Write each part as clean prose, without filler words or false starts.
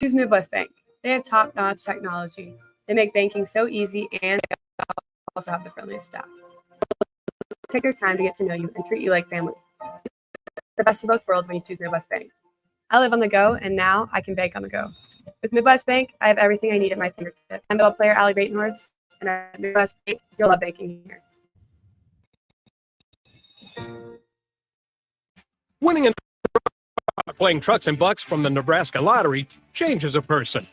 Choose Midwest Bank. They have top-notch technology. They make banking so easy, and they also have the friendliest staff. Take their time to get to know you and treat you like family. The best of both worlds when you choose Midwest Bank. I live on the go, and now I can bank on the go. With Midwest Bank, I have everything I need at my fingertips. I'm a player, Allie Greatenhorst, and at Midwest Bank, you'll love banking here. Winning and playing trucks and bucks from the Nebraska Lottery changes a person.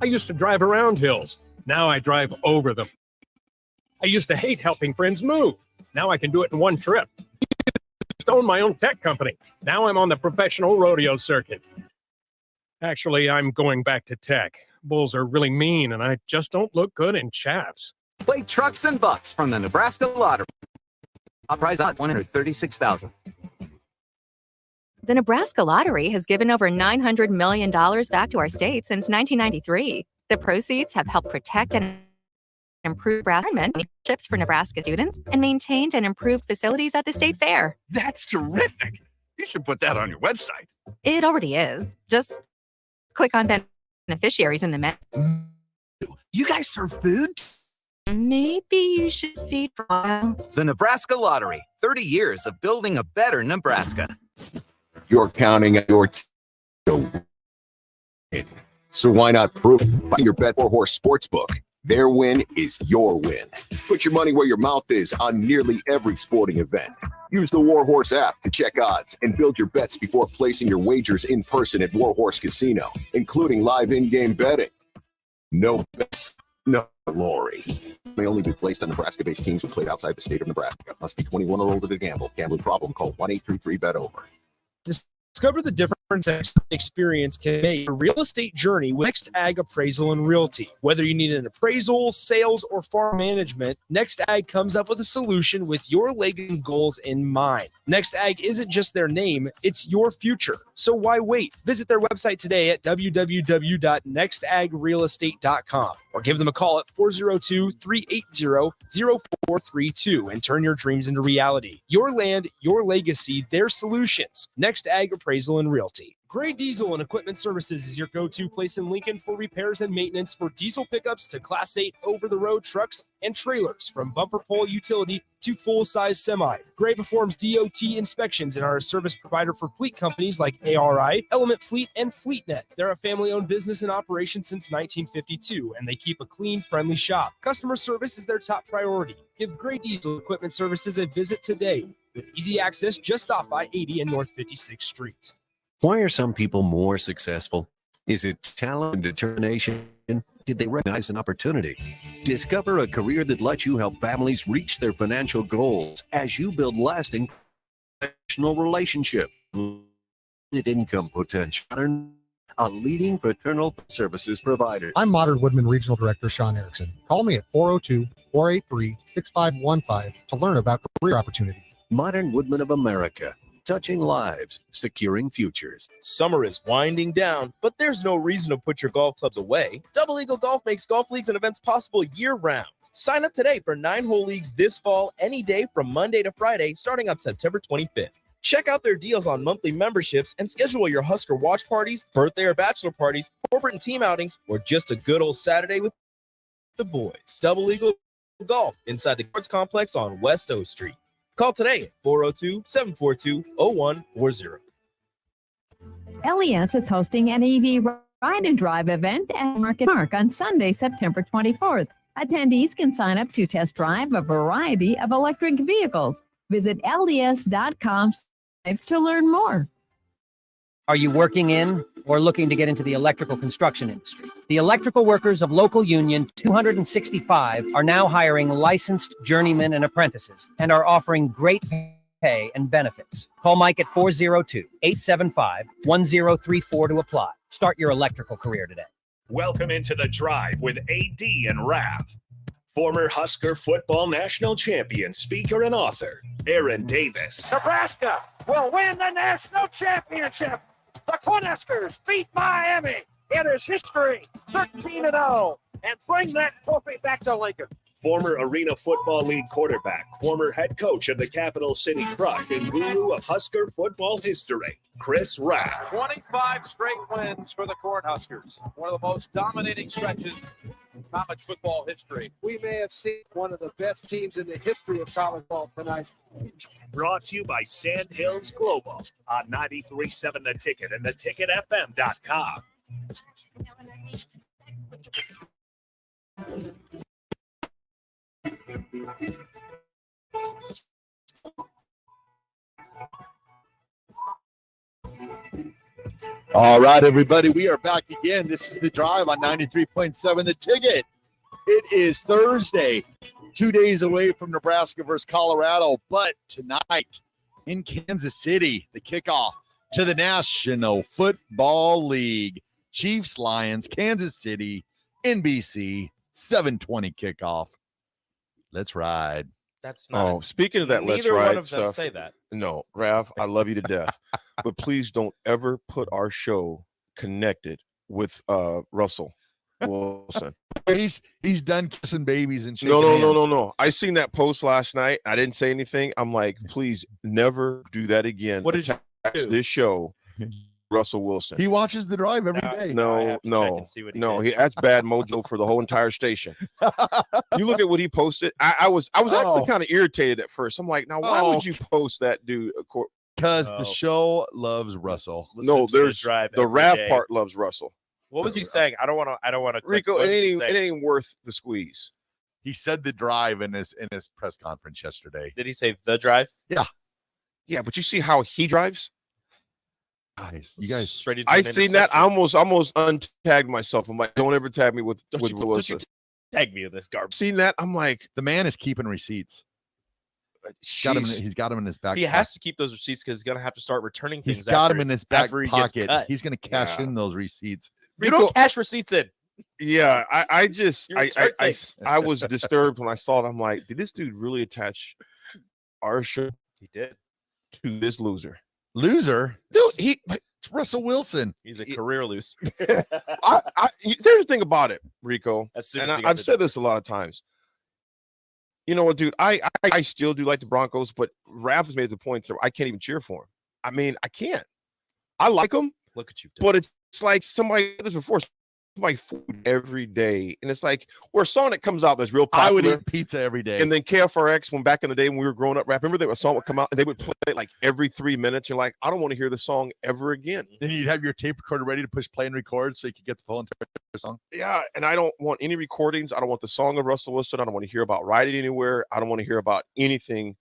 I used to drive around hills. Now I drive over them. I used to hate helping friends move. Now I can do it in one trip. I used to own my own tech company. Now I'm on the professional rodeo circuit. Actually, I'm going back to tech. Bulls are really mean, and I just don't look good in chaps. Play trucks and bucks from the Nebraska Lottery. Top prize out $136,000. The Nebraska Lottery has given over $900 million back to our state since 1993. The proceeds have helped protect and improve environment, chips for Nebraska students, and maintained and improved facilities at the state fair. That's terrific. You should put that on your website. It already is. Just click on beneficiaries in the menu. You guys serve food? Maybe you should feed for a while. The Nebraska Lottery. 30 years of building a better Nebraska. You're counting your so why not prove it? Buy your Bet 4 Horse Sportsbook. Their win is your win. Put your money where your mouth is on nearly every sporting event. Use the Warhorse app to check odds and build your bets before placing your wagers in person at Warhorse Casino, including live in-game betting. No bets, no glory. May only be placed on Nebraska-based teams who played outside the state of Nebraska. Must be 21 or older to gamble. Gambling problem? Call 1-833-BET-OVER. Discover the difference experience can make a real estate journey with Next Ag Appraisal and Realty. Whether you need an appraisal, sales, or farm management, Next Ag comes up with a solution with your legacy goals in mind. Next Ag isn't just their name, it's your future. So why wait? Visit their website today at www.nextagrealestate.com or give them a call at 402-380-0432 and turn your dreams into reality. Your land, your legacy, their solutions. Next Ag Appraisal and Realty. Gray Diesel and Equipment Services is your go-to place in Lincoln for repairs and maintenance for diesel pickups to Class 8 over-the-road trucks and trailers, from bumper pole utility to full-size semi. Gray performs DOT inspections and are a service provider for fleet companies like ARI, Element Fleet, and FleetNet. They're a family-owned business in operation since 1952, and they keep a clean, friendly shop. Customer service is their top priority. Give Gray Diesel Equipment Services a visit today with easy access just off I-80 and North 56th Street. Why are some people more successful? Is it talent and determination? Did they recognize an opportunity? Discover a career that lets you help families reach their financial goals as you build lasting professional relationships. Income potential. A leading fraternal services provider. I'm Modern Woodman Regional Director Sean Erickson. Call me at 402-483-6515 to learn about career opportunities. Modern Woodman of America. Touching lives, securing futures. Summer is winding down, but there's no reason to put your golf clubs away. Double Eagle Golf makes golf leagues and events possible year-round. Sign up today for 9-hole leagues this fall, any day from Monday to Friday, starting on September 25th. Check out their deals on monthly memberships and schedule your Husker watch parties, birthday or bachelor parties, corporate and team outings, or just a good old Saturday with the boys. Double Eagle Golf inside the Courts Complex on West O Street. Call today at 402-742-0140. LES is hosting an EV Ride and Drive event at Market Park on Sunday, September 24th. Attendees can sign up to test drive a variety of electric vehicles. Visit les.com to learn more. Are you working in or looking to get into the electrical construction industry? The electrical workers of Local Union 265 are now hiring licensed journeymen and apprentices and are offering great pay and benefits. Call Mike at 402-875-1034 to apply. Start your electrical career today. Welcome into The Drive with AD and Raff. Former Husker football national champion, speaker, and author, Aaron Davis. Nebraska will win the national championship. The Cornhuskers beat Miami. It is history, 13-0, and bring that trophy back to Lincoln. Former Arena Football League quarterback, former head coach of the Capital City Crush, and guru of Husker football history, Chris Raff. 25 straight wins for the Cornhuskers. One of the most dominating stretches in college football history. We may have seen one of the best teams in the history of college ball tonight. Brought to you by Sand Hills Global on 93.7 The Ticket and theticketfm.com. All right, everybody, we are back again. This is The Drive on 93.7 The Ticket. It is Thursday, 2 days away from Nebraska versus Colorado, but tonight in Kansas City, the kickoff to the National Football League. Chiefs, Lions, Kansas City, NBC, 7:20 kickoff. Let's ride. That's not. Oh, speaking of that, let's neither ride one of them stuff. say that. No, Raff, I love you to death, but please don't ever put our show connected with Russell Wilson. He's done kissing babies and shit. No. I seen that post last night. I didn't say anything. I'm like, please never do that again. What did you do? This show? Russell Wilson. He watches The Drive every day. No. That's bad mojo for the whole entire station. You look at what he posted. I was actually kind of irritated at first. I'm like, now why would you post that, dude? Because the show loves Russell. No, there's the Raff part loves Russell. What was he saying? I don't want to. Rico, it ain't worth the squeeze. He said The Drive in his press conference yesterday. Did he say The Drive? Yeah, but you see how he drives. You guys, straight into I an seen that. I interception. almost untagged myself. I'm like, don't ever tag me with Wilson. Tag me with this garbage. Seen that? I'm like, the man is keeping receipts. He's got him in his back. He has to keep those receipts because he's gonna have to start returning things. He's got after him in his- his back after he gets pocket. cut. He's going to cash in those receipts. You don't cash receipts in. Yeah, I was disturbed when I saw it. I'm like, did this dude really attach our show? He did. To this loser. Loser? Dude, it's Russell Wilson. He's a career loser. There's the thing about it, Rico, As soon and as you get I've the- said this a lot of times. You know what, dude? I still do like the Broncos, but Raff has made the point that I can't even cheer for him. I mean, I can't. I like him. Look at you. But it's like somebody did this before. My food every day, and it's like or a song that comes out that's real popular. I would eat pizza every day. And then KFRX, when back in the day when we were growing up, rap. Remember a song would come out and they would play it like every 3 minutes. You're like, I don't want to hear the song ever again. Then you'd have your tape recorder ready to push play and record so you could get the full entire song. Yeah, and I don't want any recordings. I don't want the song of Russell Wilson. I don't want to hear about Ride It Anywhere. I don't want to hear about anything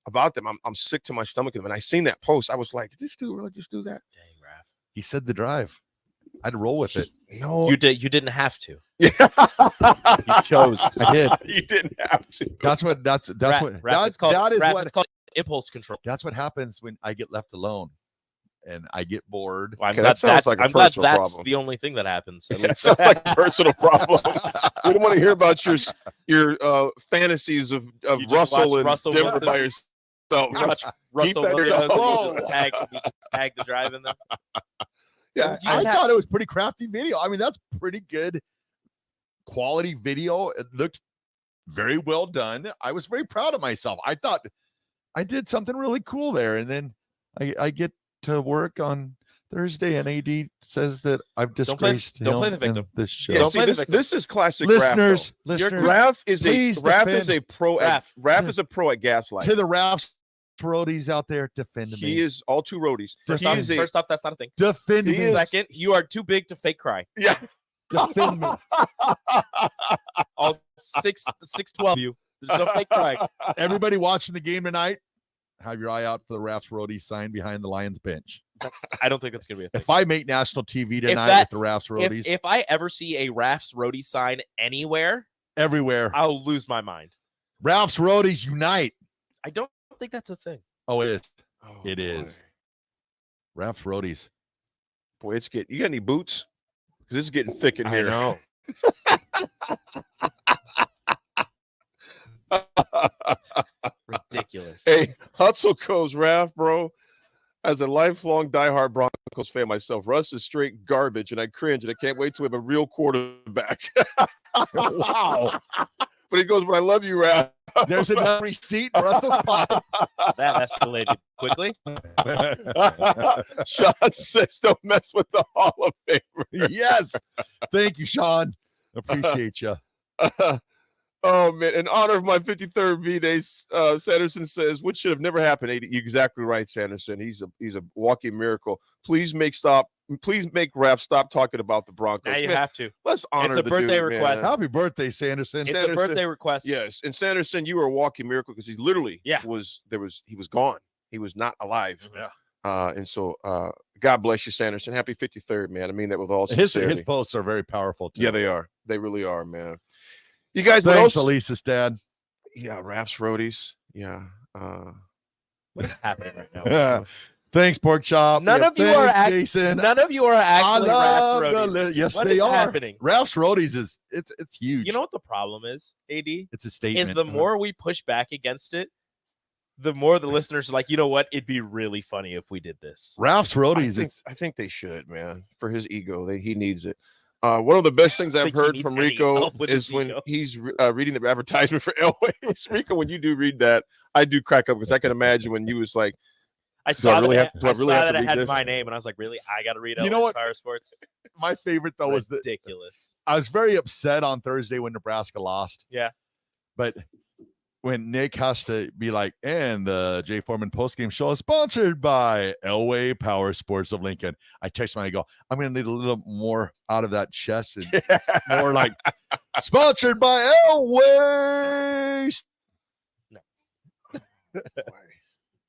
about them. I'm sick to my stomach. And when I seen that post, I was like, did this dude really just do that? Dang, Raff. He said The Drive. I'd roll with it. No, You did. You didn't have to. Yeah, You chose. I did. You didn't have to. That's what It's called impulse control. That's what happens when I get left alone and I get bored. Well, Okay, that sounds like a I'm glad personal that's problem. the only thing that happens. At That least. sounds like a personal problem. We don't want to hear about your fantasies of You just Russell watch and Russell Denver Wilson. by yourself. You watch Keep Russell that Wilson going. tag the drive in them. Yeah, Do you I have- thought it was pretty crafty video. I mean, that's pretty good quality video. It looked very well done. I was very proud of myself. I thought I did something really cool there. And then I get to work on Thursday and AD says that I've Don't play disgraced the him victim. in this show. Yeah, Don't see, play the this, victim. this is classic Listeners, Raff. listeners, Raff is please a pro at Raff is a pro at gaslighting. to the Raffs roadies out there, defend me. He is all two roadies. First He is off, that's not a thing. Defend me. Second, you are too big to fake cry. Yeah. Defend me. All 6'12" of you. There's no fake crying. Everybody watching the game tonight, have your eye out for the Raffs roadie sign behind the Lions bench. I don't think that's gonna be a thing. If I make national TV tonight that- with the Raffs roadies, If I ever see a Raff's roadie sign anywhere, everywhere, I'll lose my mind. Raffs roadies unite. I don't think that's a thing. Oh, it is. Oh, It is. Raffs roadies. Boy, it's getting. You got any boots? Because it's getting thick in here. know. Ridiculous. Hey, Hutzel goes, Raff, bro. As a lifelong diehard Broncos fan myself, Russ is straight garbage, and I cringe, and I can't wait to have a real quarterback. Wow. But he goes, but I love you, Raff. There's another receipt. Russell's pocket. That escalated quickly. Sean says, don't mess with the Hall of Famer. Yes. Thank you, Sean. Appreciate you. Oh, man. In honor of my 53rd V-Day, Sanderson says, what should have never happened? You're exactly right, Sanderson. He's a walking miracle. Please make Raff stop talking about the Broncos. Now you Man, have to. Let's honor It's a the birthday dude, request. man. Happy birthday, Sanderson. It's a birthday request. Yes. And Sanderson, you were a walking miracle because he literally he was gone. He was not alive. Yeah. And so God bless you, Sanderson. Happy 53rd, man. I mean that with all His sincerity. posts are very powerful, too. Yeah, they are. They really are, man. You guys, Thanks, Elisa's dad. Yeah, Raff's roadies. Yeah. What is happening right now? Thanks, Pork Chop. None of you are Jason. None of you are actually I Raff love roadies. yes, What they is are. happening? Ralph's roadies it's huge. You know what the problem is, AD? It's a statement. Is the more we push back against it, the more the listeners are like, you know what? It'd be really funny if we did this. Ralph's roadies. I think they should, man. For his ego, he needs it. One of the best things I've heard from Rico is when he's reading the advertisement for Elway's. Rico, when you do read that, I do crack up because I can imagine when you was like, I saw that it it had my name, and I was like, really? I got to read You know what? Power Sports? My favorite, though, was ridiculous. I was very upset on Thursday when Nebraska lost. Yeah. But when Nick has to be like, and the Jay Foreman postgame show is sponsored by Elway Power Sports of Lincoln. I text him, I go, I'm going to need a little more out of that chest and more like, sponsored by Elway. No.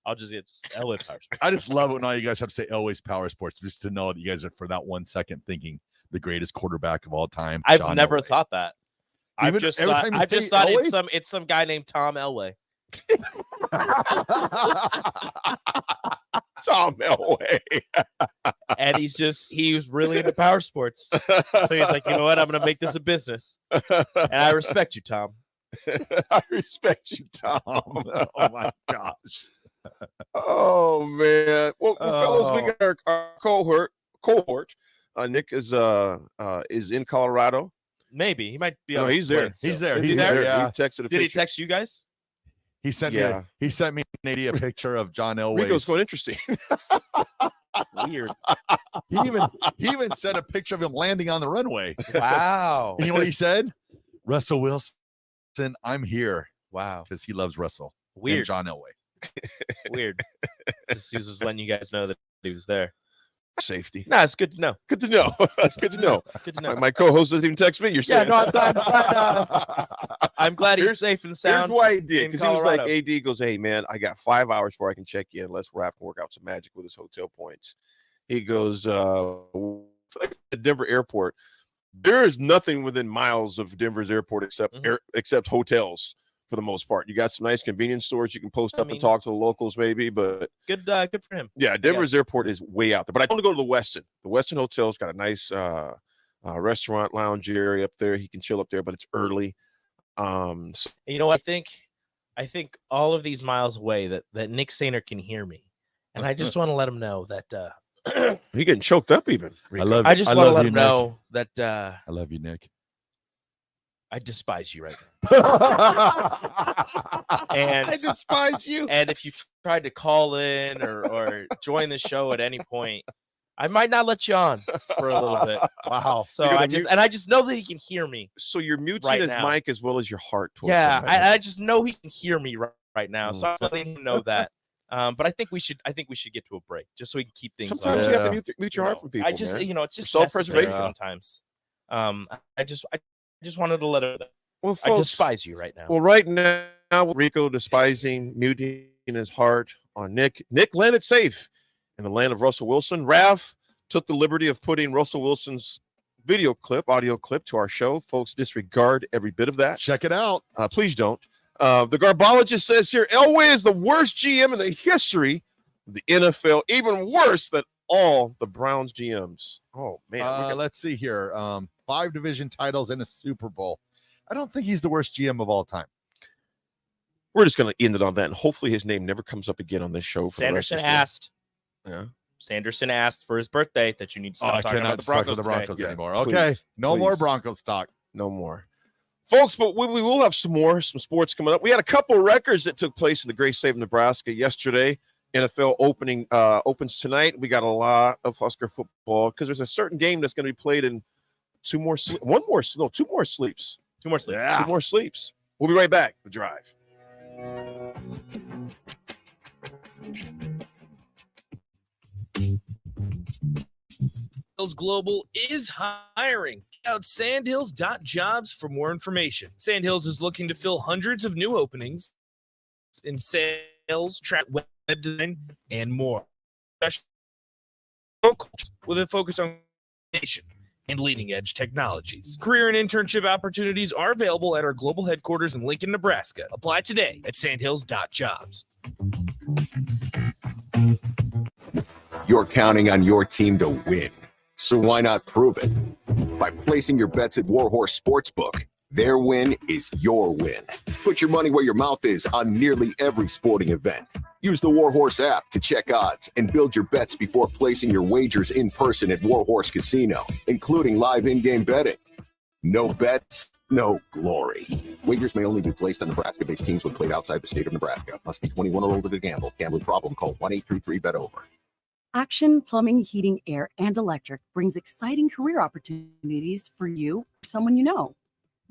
I'll just get Elway Power Sports. I just love it when all you guys have to say Elway's Power Sports, just to know that you guys are for that 1 second thinking the greatest quarterback of all time. I've John never Elway. thought that. I've just thought it's some guy named Tom Elway. Tom Elway. And he was really into power sports. So he's like, you know what? I'm going to make this a business. And I respect you, Tom. I respect you, Tom. Oh, my gosh. Oh, man. Well, fellas, we got our cohort. Nick is in Colorado. Maybe he might be. No, on he's there. He's there. He's there. Yeah. He texted a Did he picture. text you guys? He sent me a picture of John Elway. Rico's going interesting. Weird. He even sent a picture of him landing on the runway. Wow. And you know what he said? Russell Wilson, I'm here. Wow. Because he loves Russell. Weird. And John Elway. Weird. He was just letting you guys know that he was there. Safety. No, it's good to know. Good to know. That's good to know. Good to know. My co-host doesn't even text me. You're saying. Yeah, no, I'm glad he's safe and sound. Here's why he did. Because he was like, Colorado. AD goes, hey, man, I got 5 hours before I can check in. Let's Raff can work out some magic with his hotel points. He goes, the Denver airport, there is nothing within miles of Denver's airport except hotels for the most part. You got some nice convenience stores you can post up and talk to the locals maybe, but good for him. Yeah, Denver's airport is way out there. But I want to go to the Westin. The Westin Hotel's got a nice restaurant lounge area up there. He can chill up there, but it's early. You know what I think all of these miles away that Nick Sainer can hear me. And I just want to let him know that he getting choked up even. I just want to let him know that I love you, Nick. I despise you right now. And I despise you. And if you tried to call in or join the show at any point, I might not let you on for a little bit. Wow. So I just know that he can hear me. So you're muting right his now. mic as well as your heart. Towards Yeah, somebody. I just know he can hear me right now. So I'm letting him know that. But I think we should get to a break just so we can keep things. Sometimes you have to mute your heart from people. I just, man. it's just self-preservation sometimes. I just wanted to let her know. Well, I folks, despise you right now. Well, right now, Rico despising, muting his heart on Nick. Nick landed safe in the land of Russell Wilson. Raff took the liberty of putting Russell Wilson's audio clip to our show. Folks, disregard every bit of that. Check it out. Please don't. The Garbologist says here, Elway is the worst GM in the history of the NFL, even worse than all the Browns GMs. Oh, man. Let's see here. 5 division titles and a Super Bowl. I don't think he's the worst GM of all time. We're just going to end it on that, and hopefully his name never comes up again on this show. Sanderson asked for his birthday that you need to stop talking about the Broncos, anymore. Yeah, Okay, please, no more Broncos talk. No more. Folks, but we will have some sports coming up. We had a couple of records that took place in the great state of Nebraska yesterday. NFL opens tonight. We got a lot of Husker football because there's a certain game that's going to be played in two more sleeps. Yeah. 2 more sleeps. We'll be right back. The Drive. Sandhills Global is hiring. Check out sandhills.jobs for more information. Sandhills is looking to fill hundreds of new openings in sales, web design, and more. With a focus on innovation and leading-edge technologies. Career and internship opportunities are available at our global headquarters in Lincoln, Nebraska. Apply today at sandhills.jobs. You're counting on your team to win. So why not prove it? By placing your bets at Warhorse Sportsbook. Their win is your win. Put your money where your mouth is on nearly every sporting event. Use the Warhorse app to check odds and build your bets before placing your wagers in person at Warhorse Casino, including live in-game betting. No bets, no glory. Wagers may only be placed on Nebraska-based teams when played outside the state of Nebraska. Must be 21 or older to gamble. Gambling problem? Call 1-833-BET-OVER. Action Plumbing, Heating, Air, and Electric brings exciting career opportunities for you or someone you know.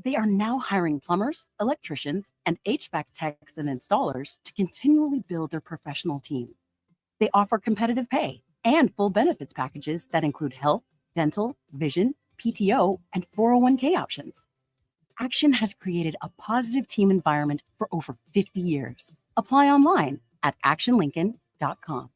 They are now hiring plumbers, electricians, and HVAC techs and installers to continually build their professional team. They offer competitive pay and full benefits packages that include health, dental, vision, PTO, and 401k options. Action has created a positive team environment for over 50 years. Apply online at actionlincoln.com.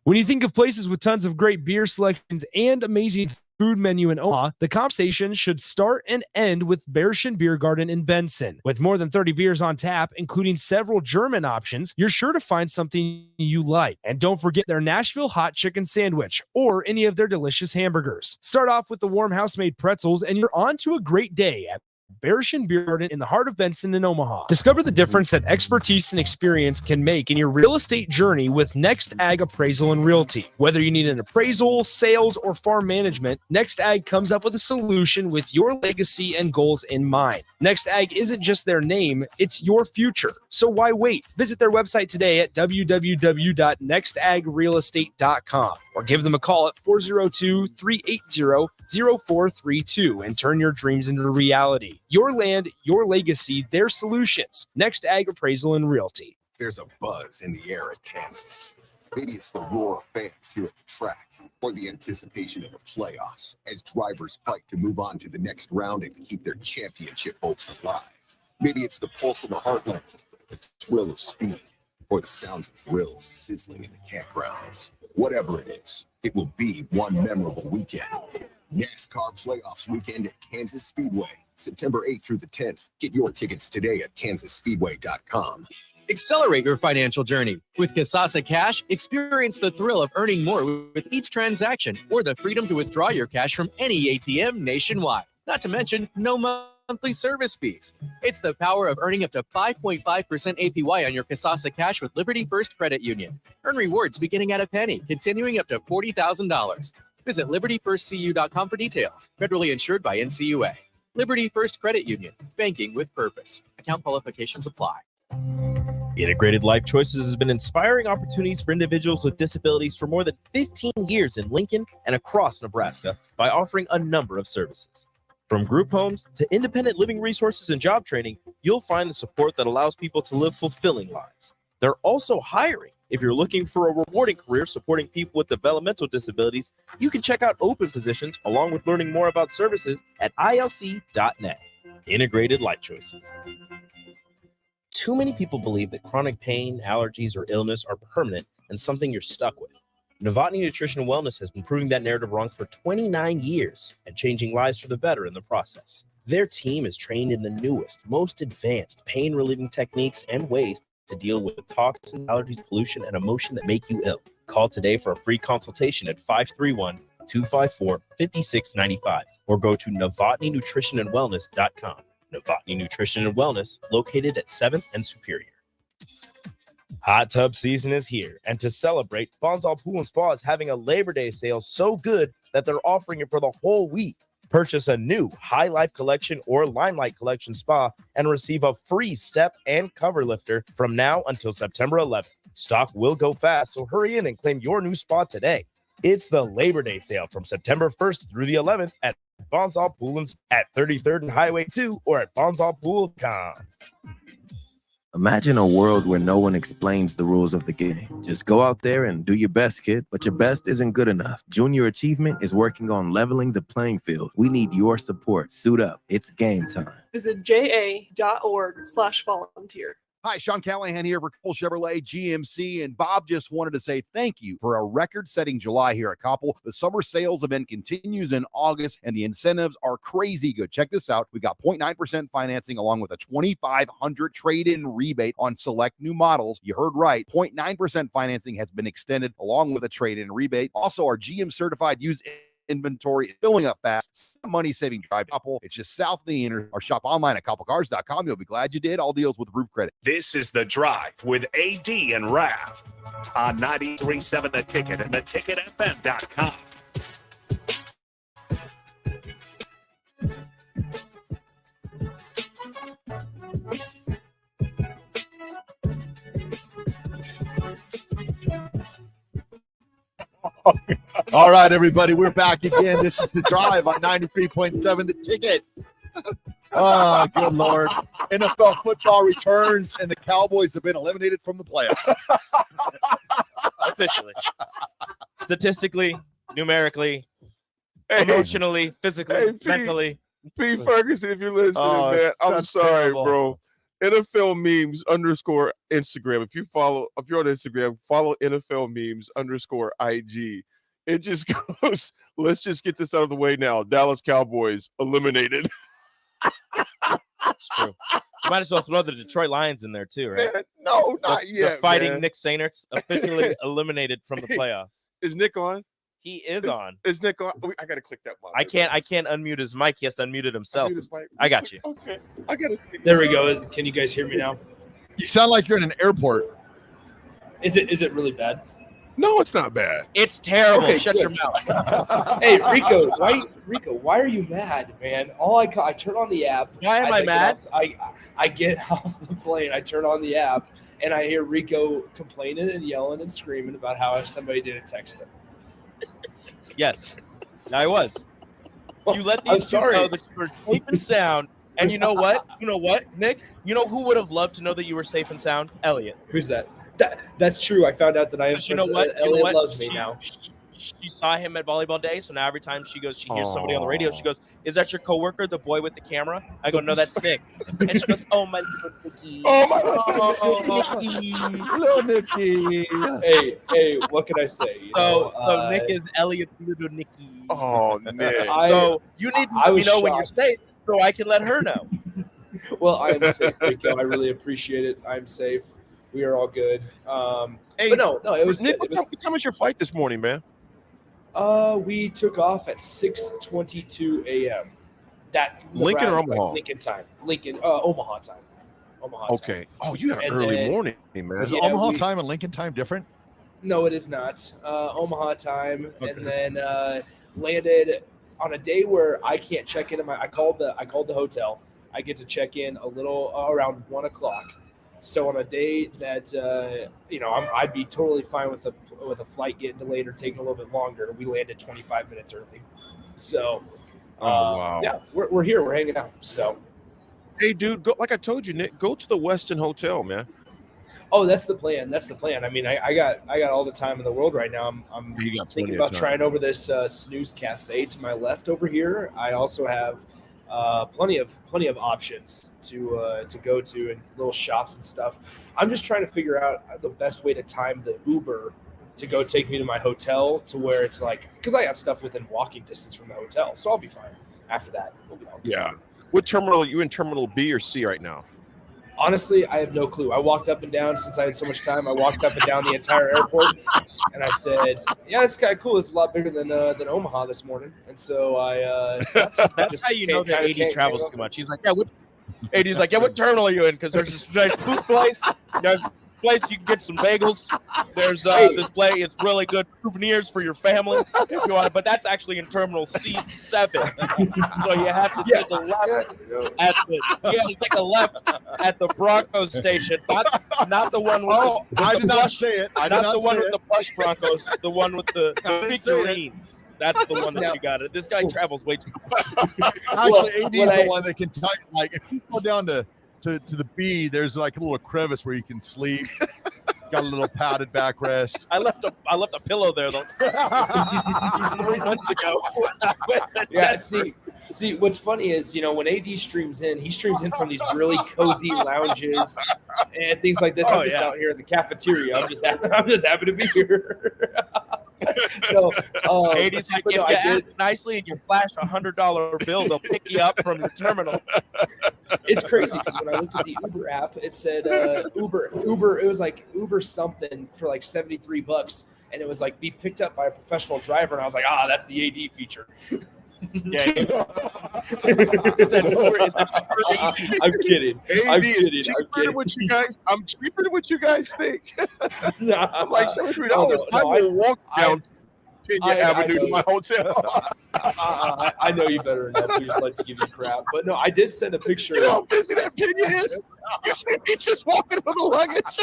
When you think of places with tons of great beer selections and amazing food menu in Omaha, the conversation should start and end with Bearschen Beer Garden in Benson. With more than 30 beers on tap, including several German options, you're sure to find something you like. And don't forget their Nashville hot chicken sandwich or any of their delicious hamburgers. Start off with the warm house-made pretzels and you're on to a great day at Bearschen Beer Garden in the heart of Benson in Omaha. Discover the difference that expertise and experience can make in your real estate journey with Next Ag Appraisal and Realty. Whether you need an appraisal, sales, or farm management, Next Ag comes up with a solution with your legacy and goals in mind. Next Ag isn't just their name, it's your future. So why wait? Visit their website today at www.nextagrealestate.com or give them a call at 402-380-0432 and turn your dreams into reality. Your land, your legacy, their solutions. Next Ag Appraisal and Realty. There's a buzz in the air at Kansas. Maybe it's the roar of fans here at the track, or the anticipation of the playoffs as drivers fight to move on to the next round and keep their championship hopes alive. Maybe it's the pulse of the heartland, the thrill of speed, or the sounds of grills sizzling in the campgrounds. Whatever it is, it will be one memorable weekend. NASCAR Playoffs Weekend at Kansas Speedway, September 8th through the 10th. Get your tickets today at kansasspeedway.com. Accelerate your financial journey. With Kasasa Cash, experience the thrill of earning more with each transaction or the freedom to withdraw your cash from any ATM nationwide. Not to mention, no monthly service fees. It's the power of earning up to 5.5% APY on your Kasasa Cash with Liberty First Credit Union. Earn rewards beginning at a penny, continuing up to $40,000. Visit libertyfirstcu.com for details. Federally insured by NCUA. Liberty First Credit Union. Banking with purpose. Account qualifications apply. Integrated Life Choices has been inspiring opportunities for individuals with disabilities for more than 15 years in Lincoln and across Nebraska by offering a number of services. From group homes to independent living resources and job training, you'll find the support that allows people to live fulfilling lives. They're also hiring. If you're looking for a rewarding career supporting people with developmental disabilities, you can check out open positions along with learning more about services at ilc.net. Integrated Life Choices. Too many people believe that chronic pain, allergies, or illness are permanent and something you're stuck with. Novotny Nutrition and Wellness has been proving that narrative wrong for 29 years and changing lives for the better in the process. Their team is trained in the newest, most advanced pain-relieving techniques and ways to deal with toxins, allergies, pollution, and emotion that make you ill. Call today for a free consultation at 531-254-5695 or go to novotnynutritionandwellness.com. Novotny Nutrition and Wellness, located at 7th and Superior. Hot tub season is here, and to celebrate, Bonsall Pool and Spa is having a Labor Day sale so good that they're offering it for the whole week. Purchase a new High Life Collection or Limelight Collection spa and receive a free step and cover lifter from now until September 11th. Stock will go fast, so hurry in and claim your new spa today. It's the Labor Day sale from September 1st through the 11th at Bonsall Pool at 33rd and Highway 2 or at bonsallpool.com. Imagine a world where no one explains the rules of the game. Just go out there and do your best, kid. But your best isn't good enough. Junior Achievement is working on leveling the playing field. We need your support. Suit up. It's game time. Visit ja.org/volunteer. Hi, Sean Callahan here for Cole Chevrolet GMC, and Bob just wanted to say thank you for a record-setting July here at Koppel. The summer sales event continues in August, and the incentives are crazy good. Check this out. We got 0.9% financing along with a $2,500 trade-in rebate on select new models. You heard right. 0.9% financing has been extended along with a trade-in rebate. Also, our GM-certified used inventory is filling up fast. Money-saving drive Koppel. It's just south of the inner. Or shop online at koppelcars.com. You'll be glad you did. All deals with roof credit. This is The Drive with AD and Raff on 93.7 The Ticket and theticketfm.com. All right, everybody, we're back again. This is The Drive on 93.7 The Ticket. Oh, good Lord. NFL football returns, and the Cowboys have been eliminated from the playoffs. Officially. Statistically, numerically, emotionally, physically, mentally. P. Ferguson, if you're listening, man, I'm sorry, terrible. bro. NFL memes _ Instagram. If you're on Instagram, follow NFL memes _ IG. It just goes, let's just get this out of the way now. Dallas Cowboys eliminated. It's true. You might as well throw the Detroit Lions in there too, right? Man, no, not The yet. fighting man. Nick Saints officially eliminated from the playoffs. Is Nick on? He is on. Is Nick on? I gotta click that button. I can't unmute his mic. He has to unmute it himself. Unmute his mic. I got you. Okay. I gotta see. There we go. Can you guys hear me now? You sound like you're in an airport. Is it really bad? No, it's not bad. It's terrible. Okay, Shut good. your mouth. Hey, Rico, why are you mad, man? I turn on the app. Why am I mad? I get off the plane. I turn on the app, and I hear Rico complaining and yelling and screaming about how somebody didn't text him. Yes, I was. You let I'm these two sorry. know that you were safe and sound. And you know what? You know what, Nick? You know who would have loved to know that you were safe and sound? Elliot. Who's that? That's true. I found out that I am. But you know what? Elliot loves me now. She saw him at volleyball day, so now every time she hears somebody on the radio, she goes, "Is that your coworker, the boy with the camera?" I go, "No, that's Nick." And she goes, "Oh my little Nicky." Oh my little Nicky. Hey, what can I say? So Nick is Elliot's little Nicky. Oh, Nick. So you need to let me know when you're safe, so I can let her know. Well, I am safe, Rico. I really appreciate it. I'm safe. We are all good. Hey, but no, it was Nick. good. What time was your flight this morning, man? We took off at 6:22 a.m. That Lincoln or Nebraska, Omaha? Lincoln time. Omaha time. Omaha Okay. Oh, you had an And early then- morning, man. Is Omaha time and Lincoln time different? No, it is not. Omaha time, and then landed on a day where I can't check in. I called the hotel. I get to check in a little around 1:00. So on a day that I'd be totally fine with a flight getting delayed or taking a little bit longer. We landed 25 minutes early. So wow. yeah, we're here. We're hanging out. So Hey, dude, go, like I told you, Nick, go to the Westin Hotel, man. oh, that's the plan. That's the plan. I mean, I got all the time in the world right now. I'm You got thinking plenty of about time. trying over this Snooze Cafe to my left over here. I also have plenty of options to go to and little shops and stuff. I'm just trying to figure out the best way to time the Uber to go take me to my hotel to where it's like, because I have stuff within walking distance from the hotel, so I'll be fine after that. We'll be all good. Yeah. What terminal are you in? Terminal B or C right now? Honestly, I have no clue. I walked up and down since I had so much time. I walked up and down the entire airport, and I said, "Yeah, it's kind of cool. It's a lot bigger than Omaha this morning." And so I That's how you know that AD travels too much. He's like, "Yeah, what?" AD's like, "Yeah, what terminal are you in?" Because there's this nice food place. place you can get some bagels. There's this place. It's really good souvenirs for your family if you want. But that's actually in Terminal C7. So you have to take a left at the. You have to take a left at the Broncos station, not the one with I the did not plush, say it. I did not not the one say with it. the plush Broncos, the one with the didn't say it. figurines. That's the one that you got. This guy travels way too much. Actually, AD is the one that can tell you, like, if you go down to the B, there's like a little crevice where you can sleep. Got a little padded backrest. I left a pillow there though 3 months ago. Yeah, see, what's funny is, when AD streams in, he streams in from these really cozy lounges and things like this. I'm just out here in the cafeteria. I'm just happy to be here. So, Hades, like, but if no, you I did- ask nicely and you flash $100 bill, they'll pick you up from your terminal. It's crazy because when I looked at the Uber app, it said Uber. It was like Uber something for like $73, and it was like be picked up by a professional driver, and I was like, that's the AD feature. Yeah. I'm kidding. AD is cheaper than what you guys. I'm cheaper than what you guys think. I'm like $73. I will walk down Kenya Avenue to my hotel. I know you better enough. We just like to give you crap, but no, I did send a picture. You know how busy that Kenya is? You see me just walking with the luggage.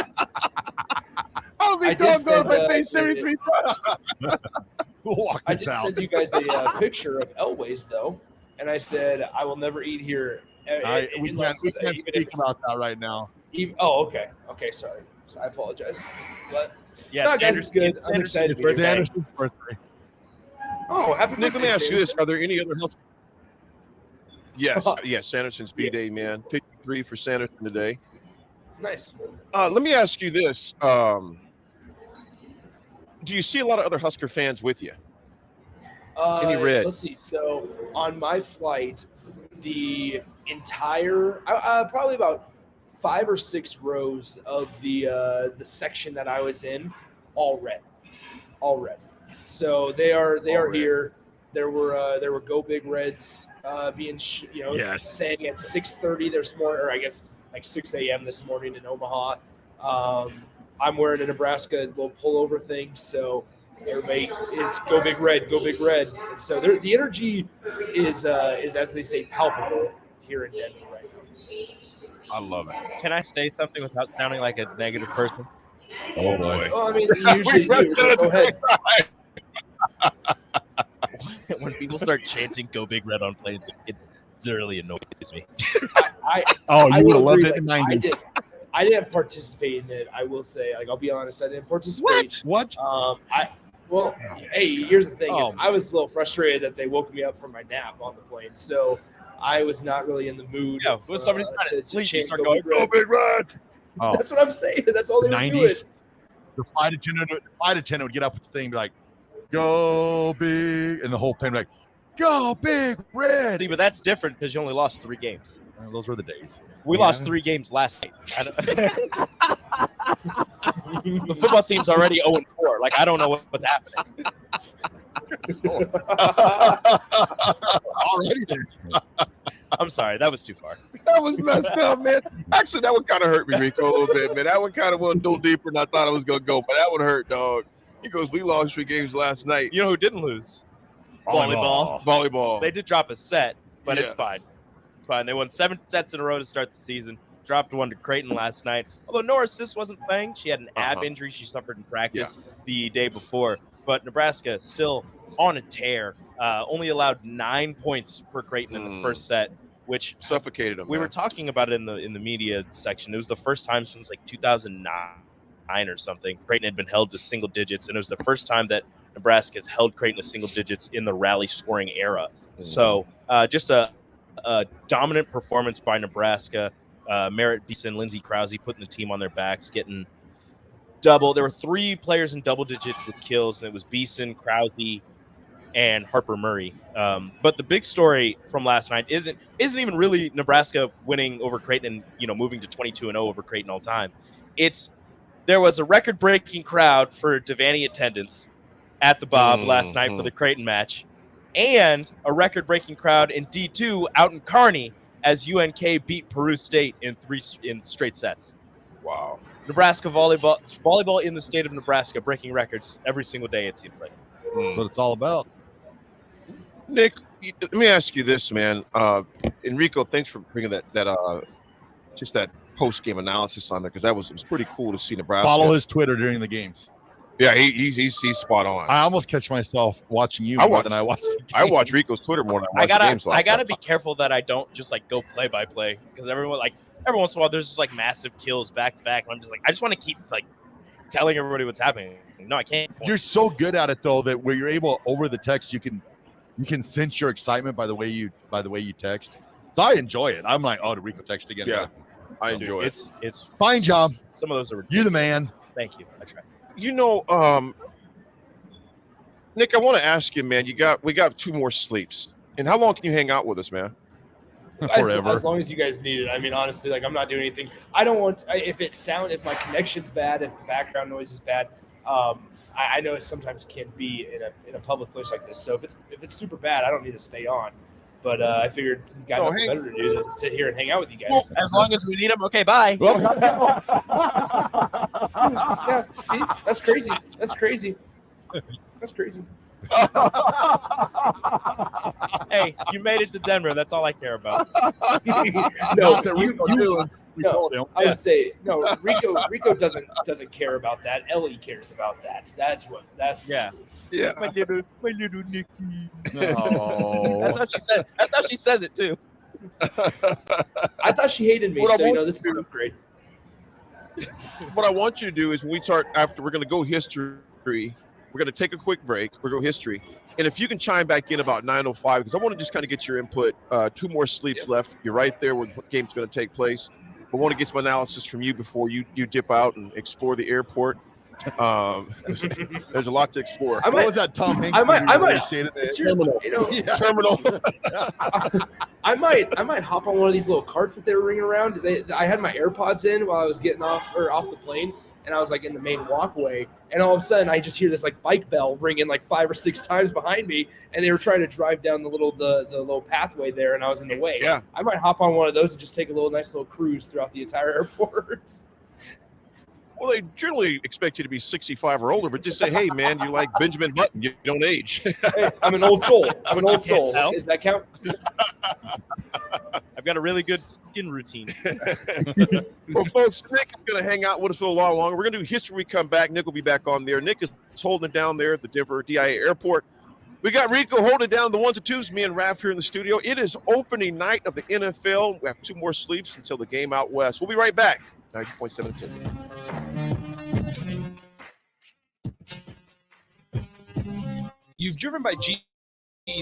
I'll be doggone if I pay $73. I did send you guys a picture of Elway's though, and I said I will never eat here. We can't speak about that right now. Okay. Sorry. So I apologize. But yeah, guys, it's good. I'm excited. It's Sanderson's birthday. Oh, happy Nick, let me birthday, ask you this: Sanderson. are there any other Huskers? Yes, Sanderson's B-Day, man. 53 for Sanderson today. Nice. Let me ask you this: do you see a lot of other Husker fans with you? Any red? Let's see. So on my flight, the entire probably about 5 or 6 rows of the section that I was in, all red. So they are here. There were Go Big Reds being saying at 6:30 this morning, or I guess like 6 a.m. this morning in Omaha. I'm wearing a Nebraska little pullover thing, so everybody is Go Big Red, Go Big Red. And so the energy is as they say palpable here in Denver right now. I love it. Can I say something without sounding like a negative person? Oh boy. Oh, I mean, you usually do. Go ahead. When people start chanting "Go Big Red" on planes, it really annoys me. I you would have loved agree, it in the 90s. I didn't participate in it. I will say, I'll be honest, I didn't participate. What? Hey, here's the thing: is Oh. I was a little frustrated that they woke me up from my nap on the plane, so I was not really in the mood. Yeah, when somebody's trying to sleep, you chant start Go going, Big Red. Go Big Red. Oh. That's what I'm saying. That's all they were doing. 90s. The flight attendant would get up with the thing and be like, "Go big," and the whole plane would be like, "Go Big Red." See, but that's different because you only lost 3 games. Well, those were the days. We lost 3 games last night. The football team's already 0-4. Like, I don't know what's happening. Already there. I'm sorry, that was too far. That was messed up, man. Actually, that one kind of hurt me, Rico, a little bit, man. That one kind of went a little deeper than I thought it was going to go, but that one hurt, dog. He goes, we lost 3 games last night. You know who didn't lose? Volleyball. They did drop a set, but it's Yeah. fine. It's fine. They won 7 sets in a row to start the season. Dropped one to Creighton last night. Although Nora Sis wasn't playing, she had an ab injury she suffered in practice the day before. But Nebraska still on a tear. Only allowed 9 points for Creighton in the first set, which suffocated them. We were talking about it in the media section. It was the first time since like 2009 or something. Creighton had been held to single digits, and it was the first time that Nebraska has held Creighton to single digits in the rally scoring era. So just a dominant performance by Nebraska. Merritt Beeson, Lindsey Krause putting the team on their backs, getting double. There were 3 players in double digits with kills, and it was Beeson, Krause, and Harper Murray. But the big story from last night isn't even really Nebraska winning over Creighton and moving to 22-0 over Creighton all time. There was a record-breaking crowd for Devaney attendance at the Bob last night for the Creighton match, and a record-breaking crowd in D2 out in Kearney as UNK beat Peru State in 3 straight sets. Wow. Nebraska volleyball in the state of Nebraska, breaking records every single day, it seems like. That's what it's all about. Nick, let me ask you this, man. Enrico, thanks for bringing that just that post game analysis on there, because it was pretty cool to see Nebraska. Follow his Twitter during the games. Yeah, he's spot on. I almost catch myself watching you more than I watch the game. I watch Rico's Twitter more than I watch the games. I gotta be careful that I don't just like go play by play, because every once in a while there's just like massive kills back to back, and I'm just like, I just want to keep like telling everybody what's happening. No, I can't. You're so good at it though that where you're able over the text, you can sense your excitement by the way you text. So I enjoy it. I'm like, oh, did Rico text again? Yeah, I enjoy it. It's fine job. Some of those are ridiculous. You're the man. Thank you. I try. You know, Nick, I want to ask you, man. We got 2 more sleeps, and how long can you hang out with us, man? Forever. As long as you guys need it. I mean, honestly, like I'm not doing anything. I don't want if my connection's bad, if the background noise is bad. I know it sometimes can be in a public place like this. So if it's super bad, I don't need to stay on. But I figured you got nothing better to do than sit here and hang out with you guys. Well, as long as we need them, okay, bye. Yeah, see, that's crazy. That's crazy. That's crazy. Hey, you made it to Denver. That's all I care about. No, we told him. I would say no. Rico doesn't care about that. Ellie cares about that. That's the truth. Yeah. My little Nicky. No. That's what she said. I thought she says it too. I thought she hated me. What I So want this is an upgrade. What I want you to do is when we start after, we're going to go history. We're going to take a quick break. We're going to go history. And if you can chime back in about 9:05, because I want to just kind of get your input. 2 more sleeps left. You're right there where the game's going to take place. I want to get some analysis from you before you dip out and explore the airport. There's a lot to explore. What was that Tom Hanks? Terminal. I might hop on one of these little carts that they were ringing around. I had my AirPods in while I was getting off the plane, and I was like in the main walkway, and all of a sudden I just hear this like bike bell ringing like 5 or 6 times behind me, and they were trying to drive down the little pathway there, and I was in the way. Yeah. I might hop on one of those and just take a nice little cruise throughout the entire airport. Well, they generally expect you to be 65 or older, but just say, hey, man, you're like Benjamin Button. You don't age. Hey, I'm an old soul. Does that count? I've got a really good skin routine. Well, folks, Nick is going to hang out with us for a lot longer. We're going to do history when we come back. Nick will be back on there. Nick is holding it down there at the Denver DIA airport. We got Rico holding down the 1s and 2s, me and Raff here in the studio. It is opening night of the NFL. We have 2 more sleeps until the game out west. We'll be right back. 90.7. You've driven by GE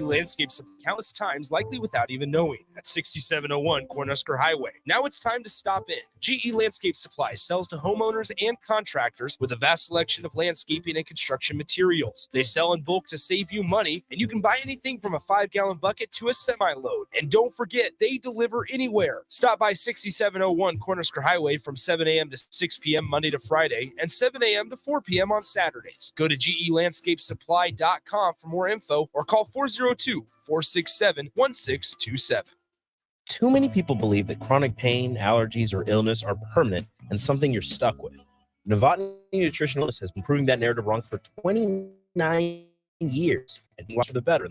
Landscapes countless times, likely without even knowing. At 6701 Cornhusker Highway. Now it's time to stop in. GE Landscape Supply sells to homeowners and contractors with a vast selection of landscaping and construction materials. They sell in bulk to save you money, and you can buy anything from a 5-gallon bucket to a semi-load. And don't forget, they deliver anywhere. Stop by 6701 Cornhusker Highway from 7 a.m. to 6 p.m. Monday to Friday and 7 a.m. to 4 p.m. on Saturdays. Go to GELandscapesupply.com for more info or call 402-467-1627. Too many people believe that chronic pain, allergies, or illness are permanent and something you're stuck with. Novotny Nutrition Wellness has been proving that narrative wrong for 29 years, and for the better.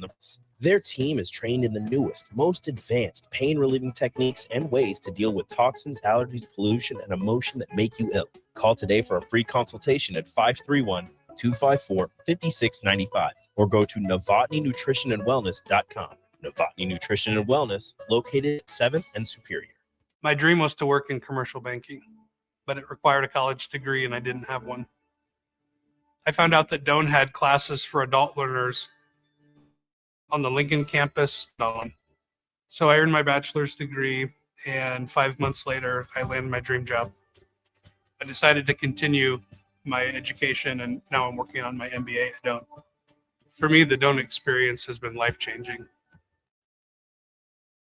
Their team is trained in the newest, most advanced pain-relieving techniques and ways to deal with toxins, allergies, pollution, and emotion that make you ill. Call today for a free consultation at 531-254-5695 or go to novotnynutritionandwellness.com. Novotny Nutrition and Wellness, located at 7th and Superior. My dream was to work in commercial banking, but it required a college degree and I didn't have one. I found out that Doane had classes for adult learners on the Lincoln campus. So I earned my bachelor's degree, and 5 months later, I landed my dream job. I decided to continue my education, and now I'm working on my MBA at Doane. For me, the Doane experience has been life-changing.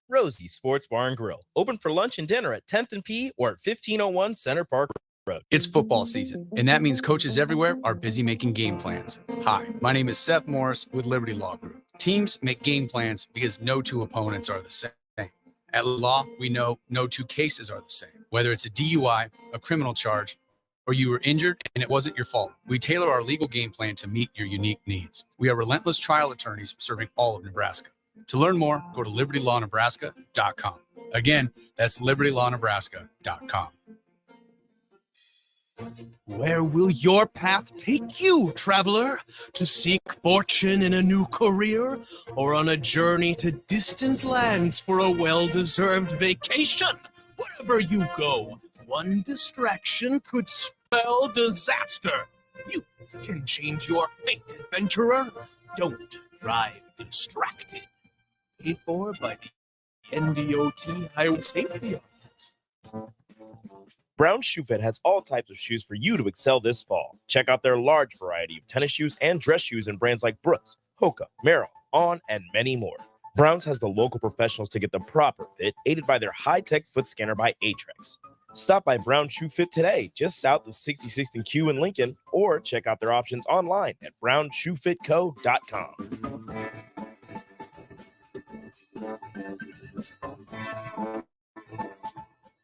Rosie Sports Bar and Grill, open for lunch and dinner at 10th and P or at 1501 Center Park Road. It's football season, and that means coaches everywhere are busy making game plans. Hi, my name is Seth Morris with Liberty Law Group. Teams make game plans because no 2 opponents are the same. At law, we know no 2 cases are the same, whether it's a DUI, a criminal charge, or you were injured and it wasn't your fault. We tailor our legal game plan to meet your unique needs. We are relentless trial attorneys serving all of Nebraska. To learn more, go to libertylawnebraska.com. Again, that's libertylawnebraska.com. Where will your path take you, traveler? To seek fortune in a new career, or on a journey to distant lands for a well-deserved vacation? Wherever you go, one distraction could spell disaster. You can change your fate, adventurer. Don't drive distracted. Paid for by the NDOT Highway Safety Office. Brown Shoe Fit has all types of shoes for you to excel this fall. Check out their large variety of tennis shoes and dress shoes in brands like Brooks, Hoka, Merrell, On, and many more. Browns has the local professionals to get the proper fit, aided by their high-tech foot scanner by Atrex. Stop by Brown Shoe Fit today, just south of 66th and Q in Lincoln, or check out their options online at brownshoefitco.com.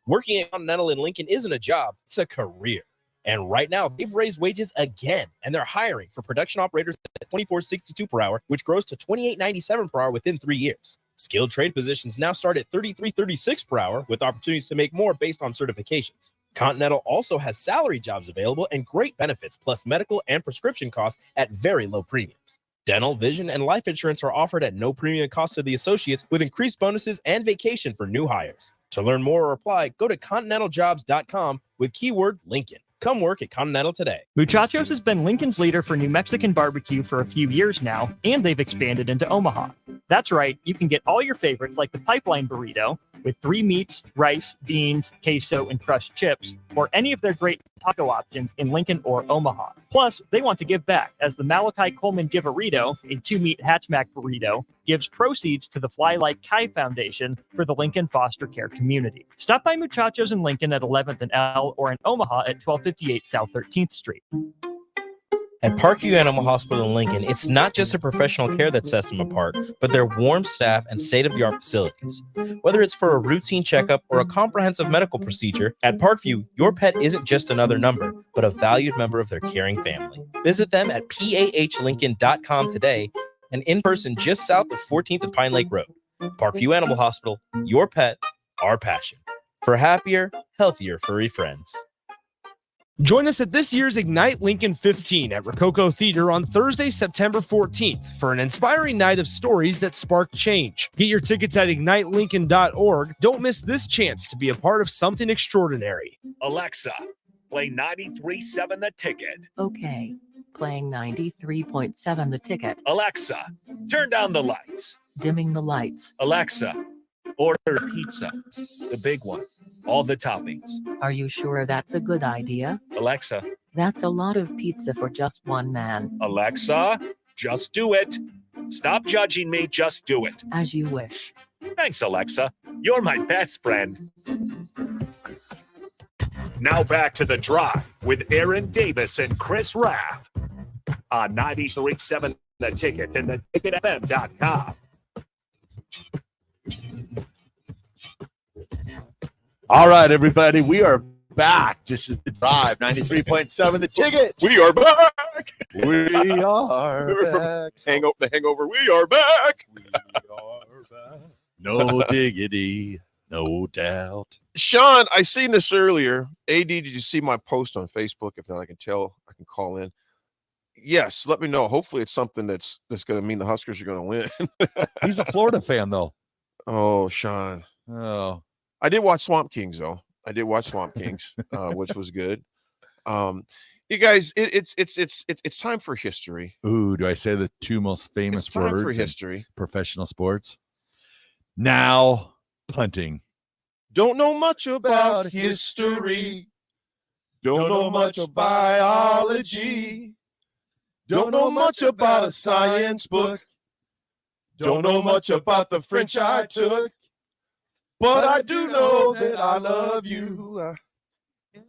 Working at Continental in Lincoln isn't a job, it's a career. And right now, they've raised wages again, and they're hiring for production operators at $24.62 per hour, which grows to $28.97 per hour within 3 years. Skilled trade positions now start at $33.36 per hour, with opportunities to make more based on certifications. Continental also has salary jobs available and great benefits, plus medical and prescription costs at very low premiums. Dental, vision, and life insurance are offered at no premium cost to the associates, with increased bonuses and vacation for new hires. To learn more or apply, go to continentaljobs.com with keyword Lincoln. Come work at Continental today. Muchachos has been Lincoln's leader for New Mexican barbecue for a few years now, and they've expanded into Omaha. That's right, you can get all your favorites like the pipeline burrito with 3 meats, rice, beans, queso, and crushed chips, or any of their great taco options in Lincoln or Omaha. Plus, they want to give back, as the Malachi Coleman Giverito, a 2-meat hatchback burrito, gives proceeds to the Fly Like Kai Foundation for the Lincoln foster care community. Stop by Muchachos in Lincoln at 11th and L, or in Omaha at 1258 South 13th Street. At Parkview Animal Hospital in Lincoln, it's not just the professional care that sets them apart, but their warm staff and state-of-the-art facilities. Whether it's for a routine checkup or a comprehensive medical procedure, at Parkview, your pet isn't just another number, but a valued member of their caring family. Visit them at pahlincoln.com today and in person just south of 14th and Pine Lake Road. Parkview Animal Hospital, your pet, our passion. For happier, healthier furry friends. Join us at this year's Ignite Lincoln 15 at Rococo Theater on Thursday, September 14th for an inspiring night of stories that spark change. Get your tickets at ignitelincoln.org. Don't miss this chance to be a part of something extraordinary. Alexa, play 93.7 The Ticket. Okay, playing 93.7 The Ticket. Alexa, turn down the lights. Dimming the lights. Alexa, order pizza, the big one, all the toppings. Are you sure that's a good idea? Alexa. That's a lot of pizza for just one man. Alexa, just do it. Stop judging me, just do it. As you wish. Thanks, Alexa. You're my best friend. Now back to The Drive with Aaron Davis and Chris Raff on 93.7 The Ticket and theticketfm.com. All right, everybody, we are back. This is The Drive, 93.7 The Ticket. We are back. We are back. The hangover. We are back. No diggity, no doubt. Sean, I seen this earlier. AD, did you see my post on Facebook? If not, I can tell. I can call in. Yes, let me know. Hopefully, it's something that's going to mean the Huskers are going to win. He's a Florida fan, though. Oh, Sean. Oh. I did watch Swamp Kings, though. I did watch Swamp Kings, which was good. You guys, it's time for history. Ooh, do I say the 2 most famous It's time words for in history. professional sports? Now punting. Don't know much about history. Don't know much of biology. Don't know much about a science book. Don't know much about the French I took. But I do know that I love you.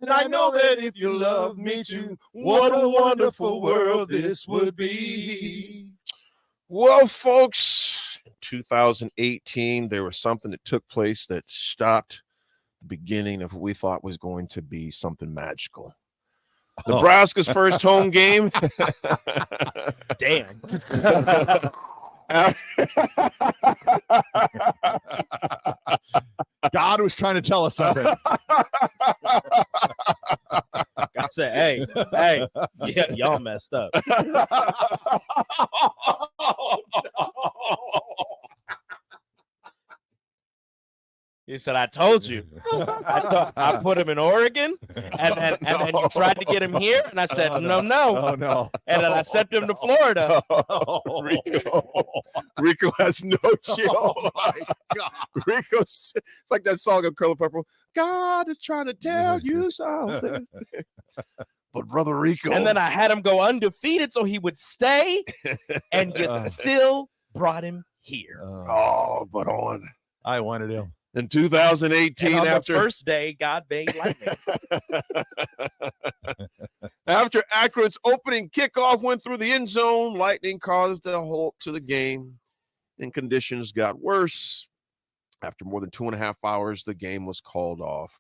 And I know that if you love me too, what a wonderful world this would be. Well, folks, in 2018, there was something that took place that stopped the beginning of what we thought was going to be something magical. Nebraska's first home game. Damn. God was trying to tell us something. I said, hey, yeah, y'all messed up. He said, I told you. I put him in Oregon, and then you tried to get him here, and I said, no. Oh, no. And then I sent him to Florida. Rico has no chill. Oh, my God. It's like that song of Curly Purple. God is trying to tell you something. But Brother Rico. And then I had him go undefeated so he would stay, and you still brought him here. Oh, but on. I wanted him. In 2018, and on after the first day, God made lightning. After Akron's opening kickoff went through the end zone, lightning caused a halt to the game, and conditions got worse. After more than 2.5 hours, the game was called off.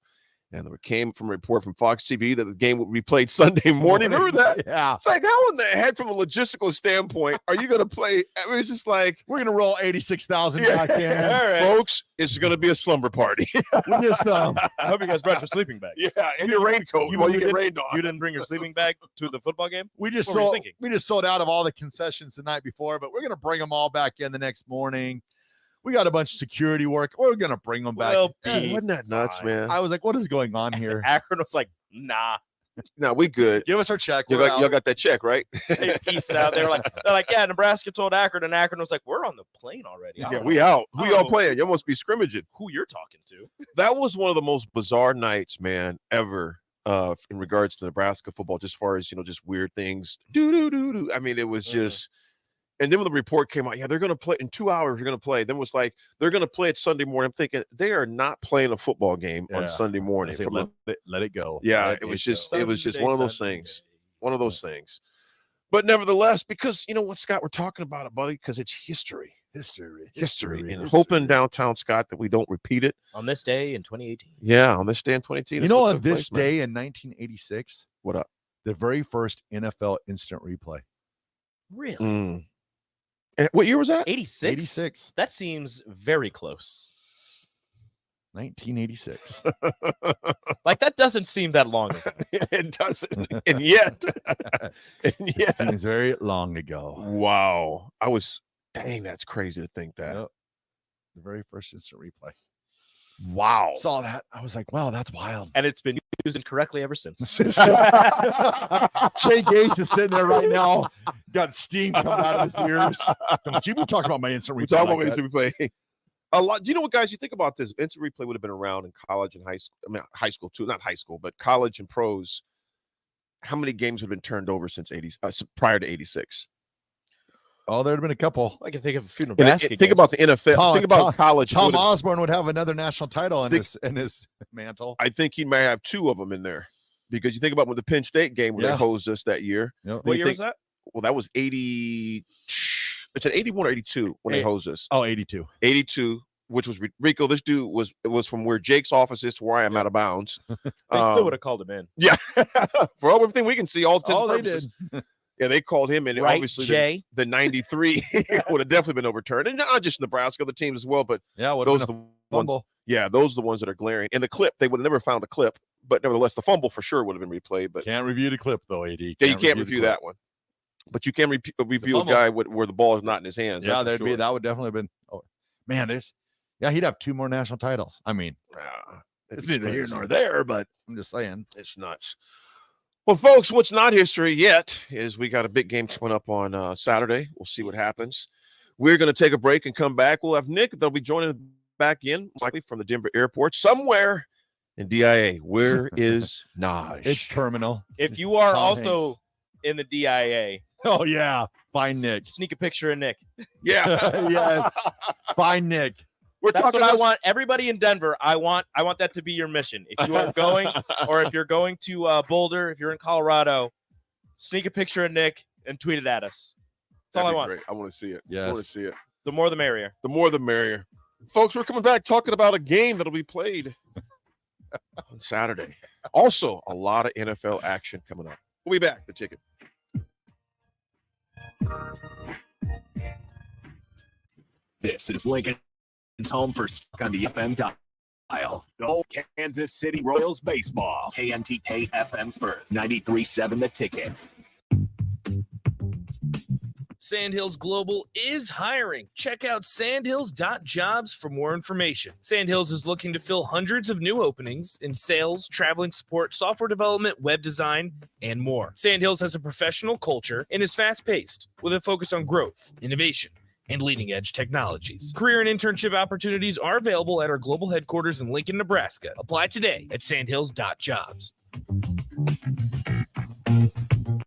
And there came from a report from Fox TV that the game would be played Sunday morning. Remember that? Yeah. It's like, how in the heck, from a logistical standpoint, are you going to play? I mean, it's just like, we're going to roll 86,000 back in. All right. Folks, it's going to be a slumber party. We just, I hope you guys brought your sleeping bags. Yeah, and your raincoat. You get rained on. You didn't bring your sleeping bag to the football game? We just What were you sold. thinking? We just sold out of all the concessions the night before, but we're going to bring them all back in the next morning. We got a bunch of security work. We're going to bring them back. Dude, wasn't that nuts, man? I was like, what is going on here? Akron was like, nah. No, we good. Give us our check. Y'all got that check, right? They pieced out. They're like, yeah, Nebraska told Akron, and Akron was like, we're on the plane already. Yeah, we out. Who y'all playing? Y'all must be scrimmaging. Who you're talking to? That was one of the most bizarre nights, man, ever. In regards to Nebraska football, just as far as, just weird things. I mean, it was just. And then when the report came out, they're going to play in 2 hours. You're going to play. Then it was like, they're going to play it Sunday morning. I'm thinking they are not playing a football game on Sunday morning. Let it go. Yeah, Let it was go. just one of those things. One of those things. But nevertheless, because you know what, Scott, we're talking about it, buddy, because it's history. History. And hoping downtown, Scott, that we don't repeat it. On this day in 2018. Yeah, on this day in 2018. You know, on this day in 1986, what up? The very first NFL instant replay. Really? And what year was that? 86? 86. That seems very close. 1986. Like, that doesn't seem that long ago. It doesn't. And yet. It seems very long ago. Wow. Dang, that's crazy to think that. Yep. The very first instant replay. Wow. Saw that. I was like, wow, that's wild. And it's been used incorrectly ever since. Jay Gates is sitting there right now, got steam coming out of his ears. Don't you be talking about my instant replay. We're talking about instant replay. A lot. Do you know what, guys? You think about this. Instant replay would have been around in college and high school. I mean, high school too, not high school, but college and pros. How many games have been turned over since prior to 86? Oh, there'd have been a couple. I can think of a few Nebraska games. Think about the NFL. Think about college. Tom Osborne would have another national title in his mantle. I think he may have 2 of them in there, because you think about when the Penn State game where they hosed us that year. Yep. What year was that? Well, that was 80. It's an 81 or 82 when they hosed us. Oh, 82. 82, which was Rico. This dude was from where Jake's office is to where I am out of bounds. They still would have called him in. Yeah, for everything we can see, all 10 they purposes. did. Yeah, they called him in. Right, Obviously, Jay? the 93 would have definitely been overturned, and not just Nebraska, other teams as well. But those are the ones. Yeah, those are the ones that are glaring. In the clip, they would have never found a clip, but nevertheless, the fumble for sure would have been replayed. But can't review the clip though, AD. Yeah, you can't review that one, but you can review a guy where the ball is not in his hands. Yeah, that would definitely have been. Oh man, he'd have 2 more national titles. I mean, it's neither here nor there, but I'm just saying, it's nuts. Well, folks, what's not history yet is we got a big game coming up on Saturday. We'll see what happens. We're going to take a break and come back. We'll have Nick. They'll be joining back in, likely from the Denver airport, somewhere in DIA. Where is Naj? It's terminal. If you are Tom also in the DIA, oh yeah, find Nick. sneak a picture of Nick. Yeah, yes, find Nick. That's what I want. Everybody in Denver, I want that to be your mission. If you are going, or if you're going to Boulder, if you're in Colorado, sneak a picture of Nick and tweet it at us. That's all I want. Great. I want to see it. Yes. I want to see it. The more, the merrier. The more, the merrier. Folks, we're coming back talking about a game that'll be played on Saturday. Also, a lot of NFL action coming up. We'll be back. The Ticket. This is Lincoln's home for Stuck on the FM dial. Go Kansas City Royals baseball. KNTK FM Firth, 93.7 The Ticket. Sandhills Global is hiring. Check out sandhills.jobs for more information. Sandhills is looking to fill hundreds of new openings in sales, traveling support, software development, web design, and more. Sandhills has a professional culture and is fast-paced with a focus on growth, innovation, and leading-edge technologies. Career and internship opportunities are available at our global headquarters in Lincoln, Nebraska. Apply today at sandhills.jobs.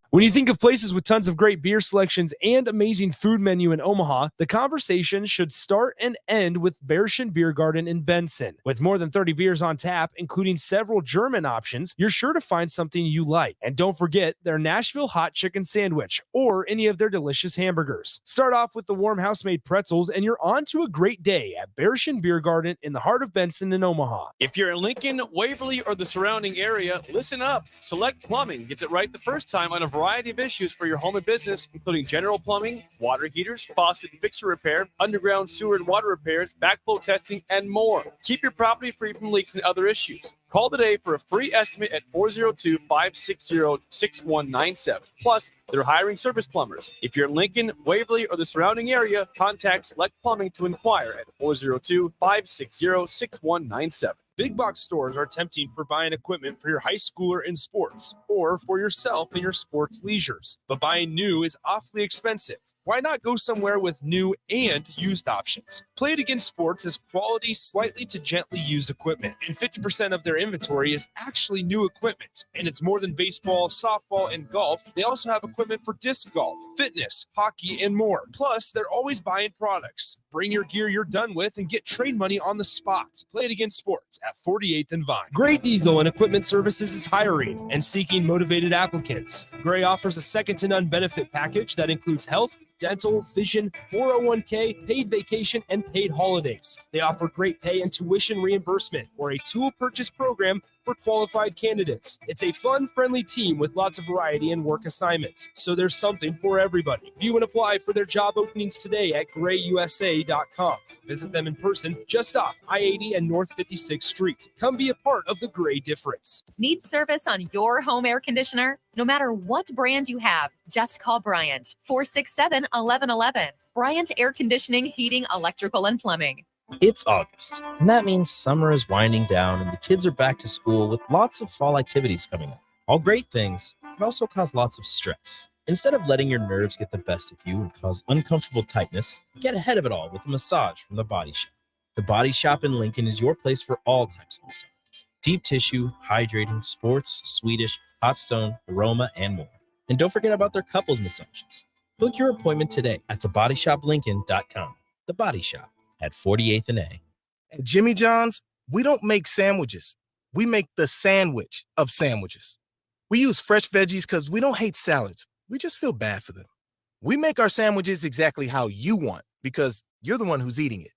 When you think of places with tons of great beer selections and amazing food menu in Omaha, the conversation should start and end with Bearschen Beer Garden in Benson. With more than 30 beers on tap, including several German options, you're sure to find something you like. And don't forget their Nashville hot chicken sandwich or any of their delicious hamburgers. Start off with the warm house-made pretzels and you're on to a great day at Bearschen Beer Garden in the heart of Benson in Omaha. If you're in Lincoln, Waverly, or the surrounding area, listen up. Select Plumbing gets it right the first time on a variety of issues for your home and business, including general plumbing, water heaters, faucet and fixture repair, underground sewer and water repairs, backflow testing, and more. Keep your property free from leaks and other issues. Call today for a free estimate at 402-560-6197. Plus, they're hiring service plumbers. If you're in Lincoln, Waverly, or the surrounding area, contact Select Plumbing to inquire at 402-560-6197. Big box stores are tempting for buying equipment for your high schooler in sports or for yourself in your sports leisures. But buying new is awfully expensive. Why not go somewhere with new and used options? Play It Again Sports is quality, slightly to gently used equipment, and 50% of their inventory is actually new equipment. And it's more than baseball, softball, and golf. They also have equipment for disc golf, fitness, hockey, and more. Plus, they're always buying products. Bring your gear you're done with and get trade money on the spot. Play It Again Sports at 48th and Vine. Gray Diesel and Equipment Services is hiring and seeking motivated applicants. Gray offers a second-to-none benefit package that includes health, dental, vision, 401k, paid vacation, and paid holidays. They offer great pay and tuition reimbursement or a tool purchase program for qualified candidates. It's a fun, friendly team with lots of variety and work assignments, so there's something for everybody. View and apply for their job openings today at grayusa.com. Visit them in person just off I-80 and North 56th Street. Come be a part of the Gray difference. Need service on your home air conditioner? No matter what brand you have, just call Bryant, 467-1111. Bryant Air Conditioning, Heating, Electrical, and Plumbing. It's August, and that means summer is winding down and the kids are back to school with lots of fall activities coming up. All great things, but also cause lots of stress. Instead of letting your nerves get the best of you and cause uncomfortable tightness, get ahead of it all with a massage from The Body Shop. The Body Shop in Lincoln is your place for all types of massages. Deep tissue, hydrating, sports, Swedish, hot stone, aroma, and more. And don't forget about their couples massages. Book your appointment today at thebodyshoplincoln.com. The Body Shop at 48th and A. At Jimmy John's, we don't make sandwiches. We make the sandwich of sandwiches. We use fresh veggies because we don't hate salads. We just feel bad for them. We make our sandwiches exactly how you want because you're the one who's eating it.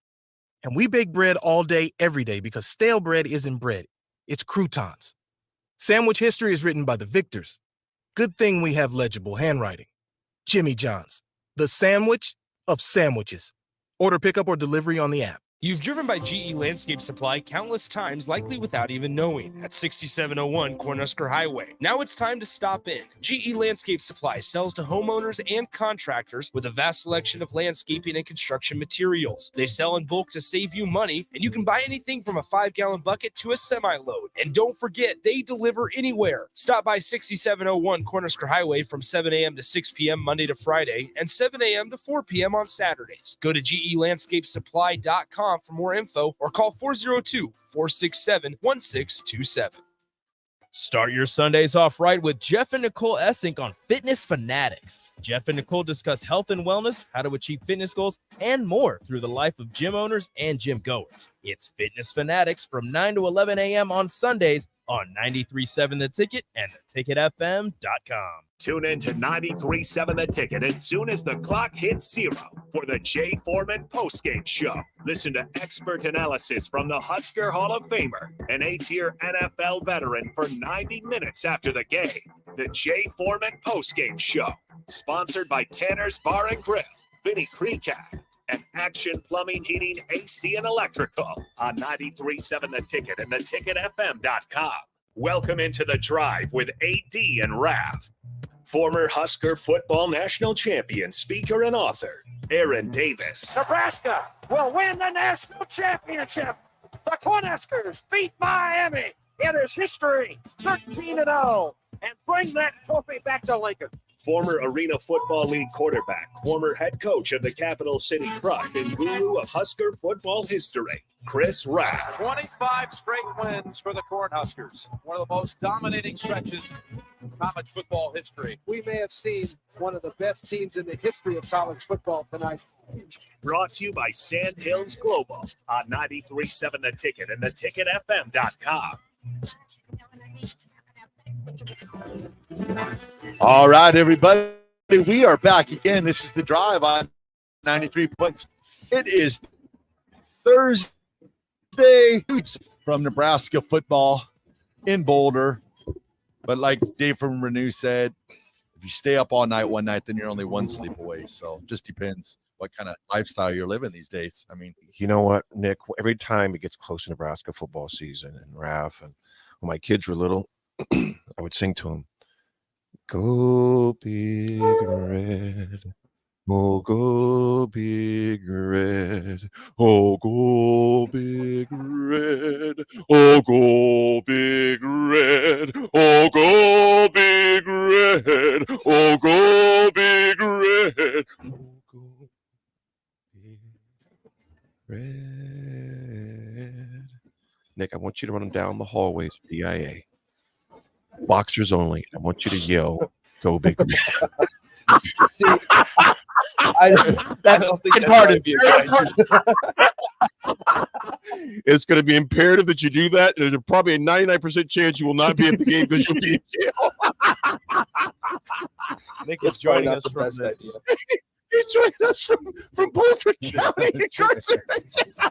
And we bake bread all day, every day because stale bread isn't bread. It's croutons. Sandwich history is written by the victors. Good thing we have legible handwriting. Jimmy John's, the sandwich of sandwiches. Order pickup or delivery on the app. You've driven by GE Landscape Supply countless times, likely without even knowing, at 6701 Cornhusker Highway. Now it's time to stop in. GE Landscape Supply sells to homeowners and contractors with a vast selection of landscaping and construction materials. They sell in bulk to save you money, and you can buy anything from a 5-gallon bucket to a semi-load. And don't forget, they deliver anywhere. Stop by 6701 Cornhusker Highway from 7 a.m. to 6 p.m. Monday to Friday, and 7 a.m. to 4 p.m. on Saturdays. Go to GELandscapeSupply.com for more info or call 402-467-1627. Start your Sundays off right with Jeff and Nicole Essink on Fitness Fanatics. Jeff and Nicole discuss health and wellness, how to achieve fitness goals, and more through the life of gym owners and gym goers. It's Fitness Fanatics from 9 to 11 a.m. on Sundays on 93.7 The Ticket and theticketfm.com. Tune in to 93.7 The Ticket as soon as the clock hits 0 for the Jay Foreman postgame show. Listen to expert analysis from the Husker Hall of Famer, an 8-year NFL veteran, for 90 minutes after the game. The Jay Foreman postgame show, sponsored by Tanner's Bar and Grill, Vinny Creekat, and Action Plumbing, Heating, AC, and Electrical on 93.7 The Ticket and theticketfm.com. Welcome into the drive with AD and Raff. Former Husker football national champion, speaker, and author, Aaron Davis. Nebraska will win the national championship. The Cornhuskers beat Miami. It is history, 13-0, and bring that trophy back to Lincoln. Former Arena Football League quarterback, former head coach of the Capital City Crush, and guru of Husker football history, Chris Raff. 25 straight wins for the Cornhuskers. One of the most dominating stretches in college football history. We may have seen one of the best teams in the history of college football tonight. Brought to you by Sandhills Global on 93.7 The Ticket and theticketfm.com. All right, everybody. We are back again. This is The Drive on 93 points. It is Thursday from Nebraska football in Boulder. But like Dave from Renew said, if you stay up all night one night, then you're only one sleep away. So just depends what kind of lifestyle you're living these days. I mean, You know what, Nick? Every time it gets close to Nebraska football season and Raff, and when my kids were little, I would sing to them, "Go Big Red, oh go Big Red, oh go Big Red, oh go Big Red, oh go Big Red, oh go Big Red, oh go Red." Nick, I want you to run them down the hallways of DIA. Boxers only. I want you to yell, "Go Big Red." See, I don't think part of you. It's going to be imperative that you do that. There's probably a 99% chance you will not be at the game because you'll be in jail. Nick That's is joining probably not us the from best the, idea. He's joining us from Boulder County.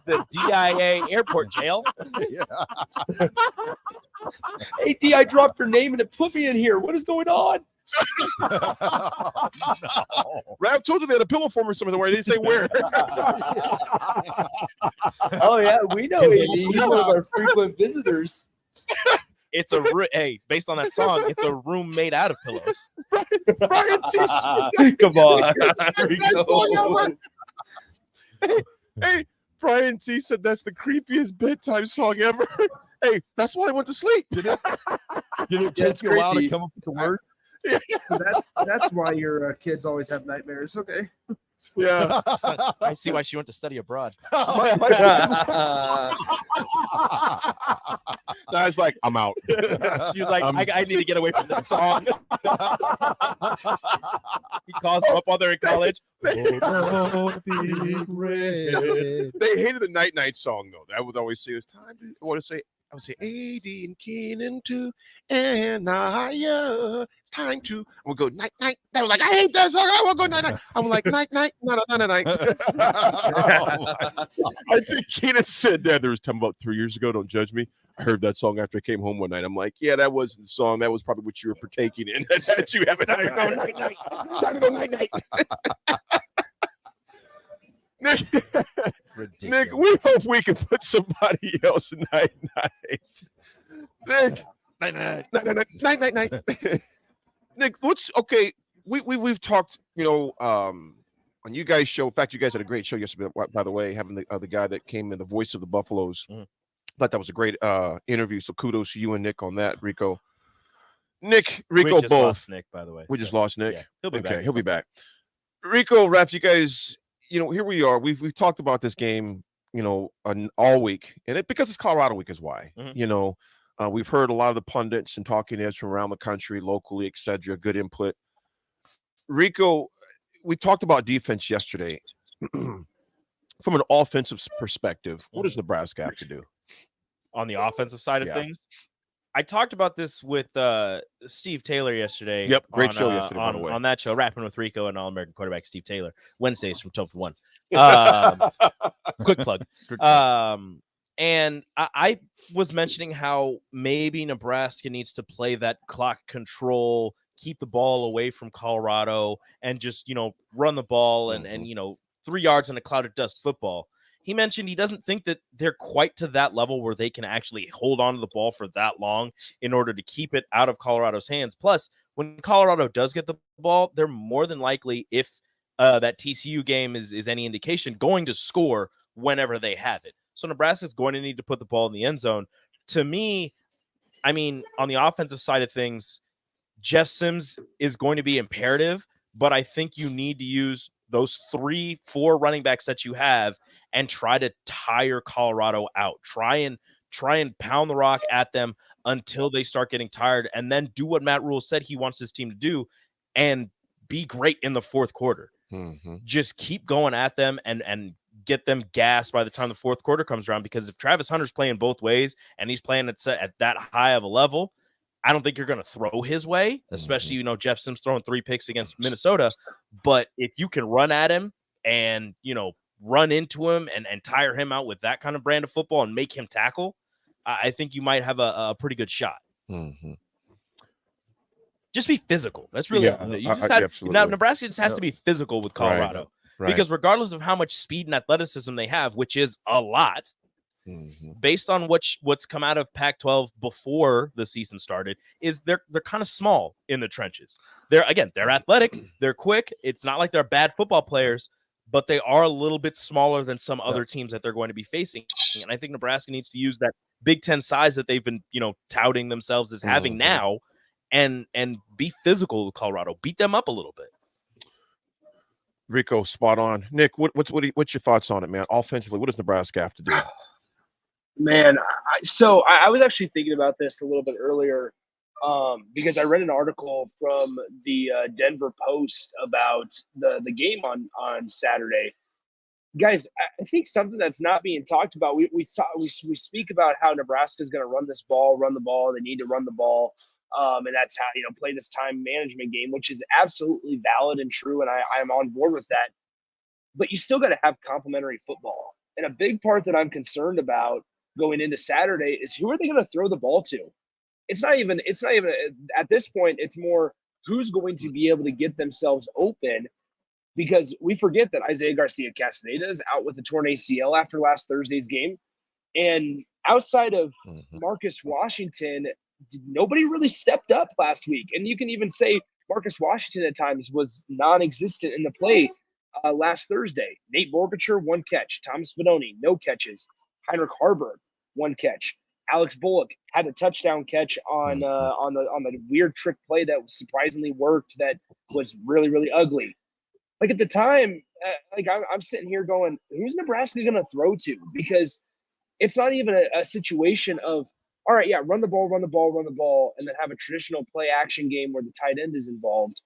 the DIA airport jail. Hey, D, I dropped your name and it put me in here. What is going on? Rav told you they had a pillow form or something where they didn't say where. Oh, yeah, we know AD. He's one of our frequent visitors. It's a hey, based on that song, it's a room made out of pillows. Brian T. Come on. Hey, Brian T. said that's the creepiest bedtime song ever. Hey, that's why I went to sleep. Did it Yeah, take it's you a while to crazy. come up with the word? So that's why your kids always have nightmares. Okay. Yeah. I see why she went to study abroad. That's like, I'm out. She was like, I need to get away from that song. He calls them up while they're in college. They hated the Night Night song though. That would always say it's time to I would say AD and Keenan too, and higher. It's time to. I would go night night. They were like, I hate that song. I will go night night. I'm like night night, not a night. I think Keenan said that there was time about 3 years ago. Don't judge me. I heard that song after I came home one night. I'm like, yeah, that wasn't the song. That was probably what you were partaking in. That you have time to go night night. Time to go night night. Nick, we hope we can put somebody else night night. Nick, night. Nick, what's okay? We've talked, on you guys' show. In fact, you guys had a great show yesterday. By the way, having the guy that came in, the voice of the Buffaloes. Thought that was a great interview. So kudos to you and Nick on that, Rico. Rico, we just both. lost Nick, by the way. We just lost Nick. Yeah, he'll be back. He'll be back. Rico, Raff, you guys. Here we are. We've talked about this game, all week, and because it's Colorado week is why. We've heard a lot of the pundits and talking heads from around the country, locally, etc. Good input. Rico, we talked about defense yesterday. From an offensive perspective, what does Nebraska have to do On the offensive side of things, I talked about this with Steve Taylor yesterday. Yep, great on, show yesterday, by the way. On that show, Rapping with Rico and All-American quarterback Steve Taylor. Wednesdays from 12 to 1. Quick plug. And I was mentioning how maybe Nebraska needs to play that clock control, keep the ball away from Colorado, and just, run the ball and 3 yards in a cloud of dust football. He mentioned he doesn't think that they're quite to that level where they can actually hold on to the ball for that long in order to keep it out of Colorado's hands. Plus, when Colorado does get the ball, they're more than likely, if that TCU game is any indication, going to score whenever they have it. So Nebraska's going to need to put the ball in the end zone. To me, I mean, on the offensive side of things, Jeff Sims is going to be imperative, but I think you need to use those 3-4 running backs that you have and try to tire Colorado out. Try and pound the rock at them until they start getting tired, and then do what Matt Rule said he wants his team to do and be great in the fourth quarter. Just keep going at them and get them gassed by the time the fourth quarter comes around, because if Travis Hunter's playing both ways and he's playing at that high of a level, I don't think you're going to throw his way, especially, Jeff Sims throwing 3 picks against Minnesota. But if you can run at him and, run into him and tire him out with that kind of brand of football and make him tackle, I think you might have a pretty good shot. Just be physical. That's really now Nebraska just has to be physical with Colorado, because regardless of how much speed and athleticism they have, which is a lot, based on what's come out of Pac-12 before the season started, is they're kind of small in the trenches. They're athletic, they're quick. It's not like they're bad football players, but they are a little bit smaller than some other teams that they're going to be facing. And I think Nebraska needs to use that Big Ten size that they've been, touting themselves as having now, and be physical with Colorado, beat them up a little bit. Rico, spot on. Nick, what's your thoughts on it, man? Offensively, what does Nebraska have to do? Man, I was actually thinking about this a little bit earlier, because I read an article from the Denver Post about the game on Saturday. Guys, I think something that's not being talked about. We speak about how Nebraska is going to run the ball. They need to run the ball, and that's how play this time management game, which is absolutely valid and true, and I'm on board with that. But you still got to have complementary football, and a big part that I'm concerned about going into Saturday is who are they going to throw the ball to? It's not even at this point, it's more who's going to be able to get themselves open, because we forget that Isaiah Garcia Castaneda is out with a torn ACL after last Thursday's game. And outside of Marcus Washington, nobody really stepped up last week. And you can even say Marcus Washington at times was non-existent in the play last Thursday. Nate Borgacher, 1 catch. Thomas Fedoni, no catches. Heinrich Harburg, 1 catch. Alex Bullock had a touchdown catch on the weird trick play that surprisingly worked, that was really, really ugly. Like at the time, I'm sitting here going, who's Nebraska going to throw to? Because it's not even a situation of, all right, yeah, run the ball, and then have a traditional play action game where the tight end is involved.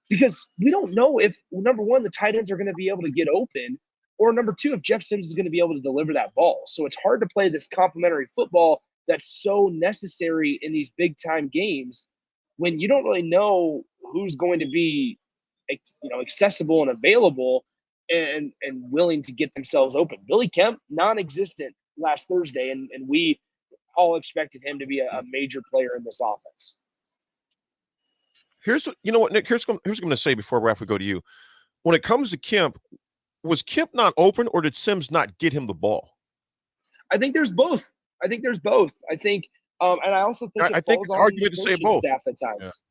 Because we don't know if, number one, the tight ends are going to be able to get open, or number two, if Jeff Sims is going to be able to deliver that ball. So it's hard to play this complementary football that's so necessary in these big time games when you don't really know who's going to be, accessible and available and willing to get themselves open. Billy Kemp, non-existent last Thursday, and we all expected him to be a major player in this offense. Nick, here's what I'm going to say before Raff, we go to you. When it comes to Kemp, was Kemp not open, or did Sims not get him the ball? I think there's both. I think, and I also think I think it's argument to say both. Staff at times.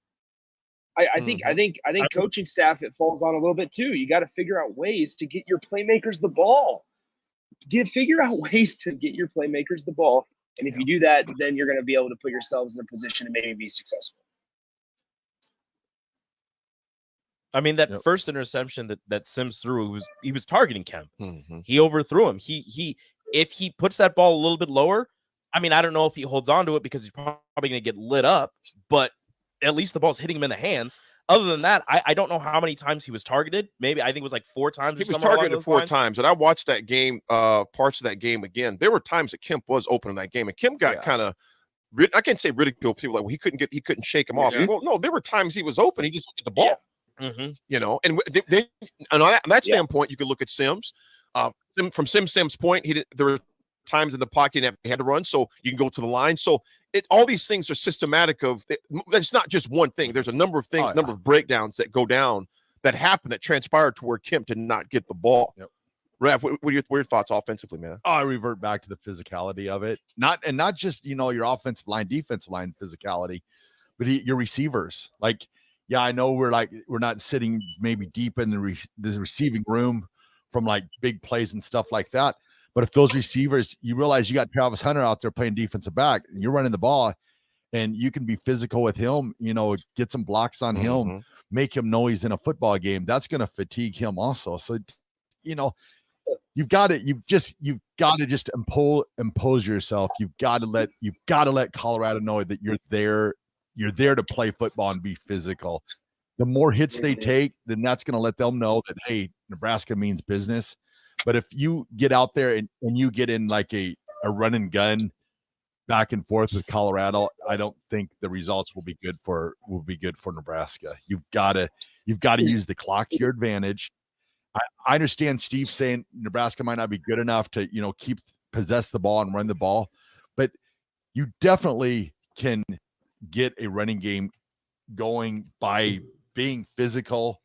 Yeah. I think coaching staff, it falls on a little bit too. You got to figure out ways to get your playmakers the ball. Figure out ways to get your playmakers the ball, and if you do that, then you're going to be able to put yourselves in a position to maybe be successful. I mean, that first interception that Sims threw, he was targeting Kemp. He overthrew him. If he puts that ball a little bit lower, I mean, I don't know if he holds on to it because he's probably going to get lit up, but at least the ball's hitting him in the hands. Other than that, I don't know how many times he was targeted. Maybe I think it was like 4 times. He was targeted 4 times, and I watched that game, parts of that game again. There were times that Kemp was open in that game, and Kemp got kind of I can't say ridicule people like, well, he couldn't shake him off. Yeah. Well, no, there were times he was open. He just hit the ball. Mm-hmm. You know, and on that standpoint, you could look at Sims. From Sim's point, there were times in the pocket he had to run, so you can go to the line. So all these things are systematic it's not just one thing. There's a number of things, number of breakdowns that go down that happen that transpired to where Kemp did not get the ball. Yep. Raff, what are your thoughts offensively, man? I revert back to the physicality of it. Not just, your offensive line, defensive line physicality, but your receivers. Like, yeah, I know we're not sitting maybe deep in the receiving room from like big plays and stuff like that. But if those receivers, you realize you got Travis Hunter out there playing defensive back, and you're running the ball, and you can be physical with him, get some blocks on him, make him know he's in a football game. That's going to fatigue him also. So, you've got to just impose yourself. You've got to let Colorado know that you're there to play football and be physical. The more hits they take, then that's going to let them know that, hey, Nebraska means business. But if you get out there and you get in like a run and gun back and forth with Colorado, I don't think the results will be good for Nebraska. You've got to use the clock to your advantage. I understand Steve saying Nebraska might not be good enough to, possess the ball and run the ball, but you definitely can get a running game going by being physical.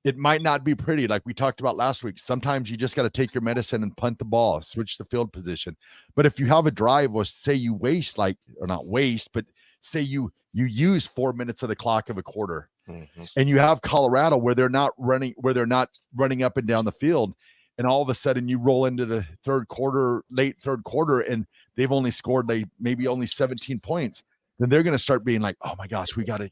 It might not be pretty, like we talked about last week. Sometimes you just got to take your medicine and punt the ball, switch the field position. But if you have a drive, or say you waste but say you use 4 minutes of the clock of a quarter, and you have Colorado where they're not running up and down the field, and all of a sudden you roll into the late third quarter, and they've only scored maybe only 17 points, then they're going to start being like, oh my gosh, we got to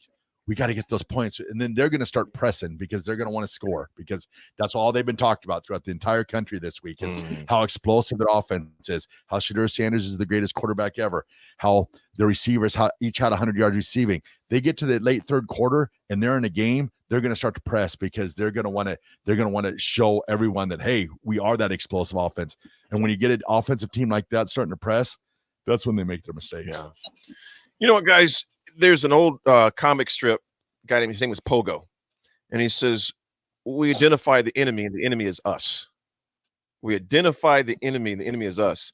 get those points. And then they're going to start pressing because they're going to want to score, because that's all they've been talked about throughout the entire country this week is how explosive their offense is, how Shadur Sanders is the greatest quarterback ever, how the receivers each had 100 yards receiving. They get to the late third quarter and they're in a game, they're going to start to press because they're going to want to show everyone that, hey, we are that explosive offense. And when you get an offensive team like that starting to press, that's when they make their mistakes. Yeah. You know what, guys? There's an old comic strip guy named, his name was Pogo, and he says, we identify the enemy, and the enemy is us. We identify the enemy, and the enemy is us.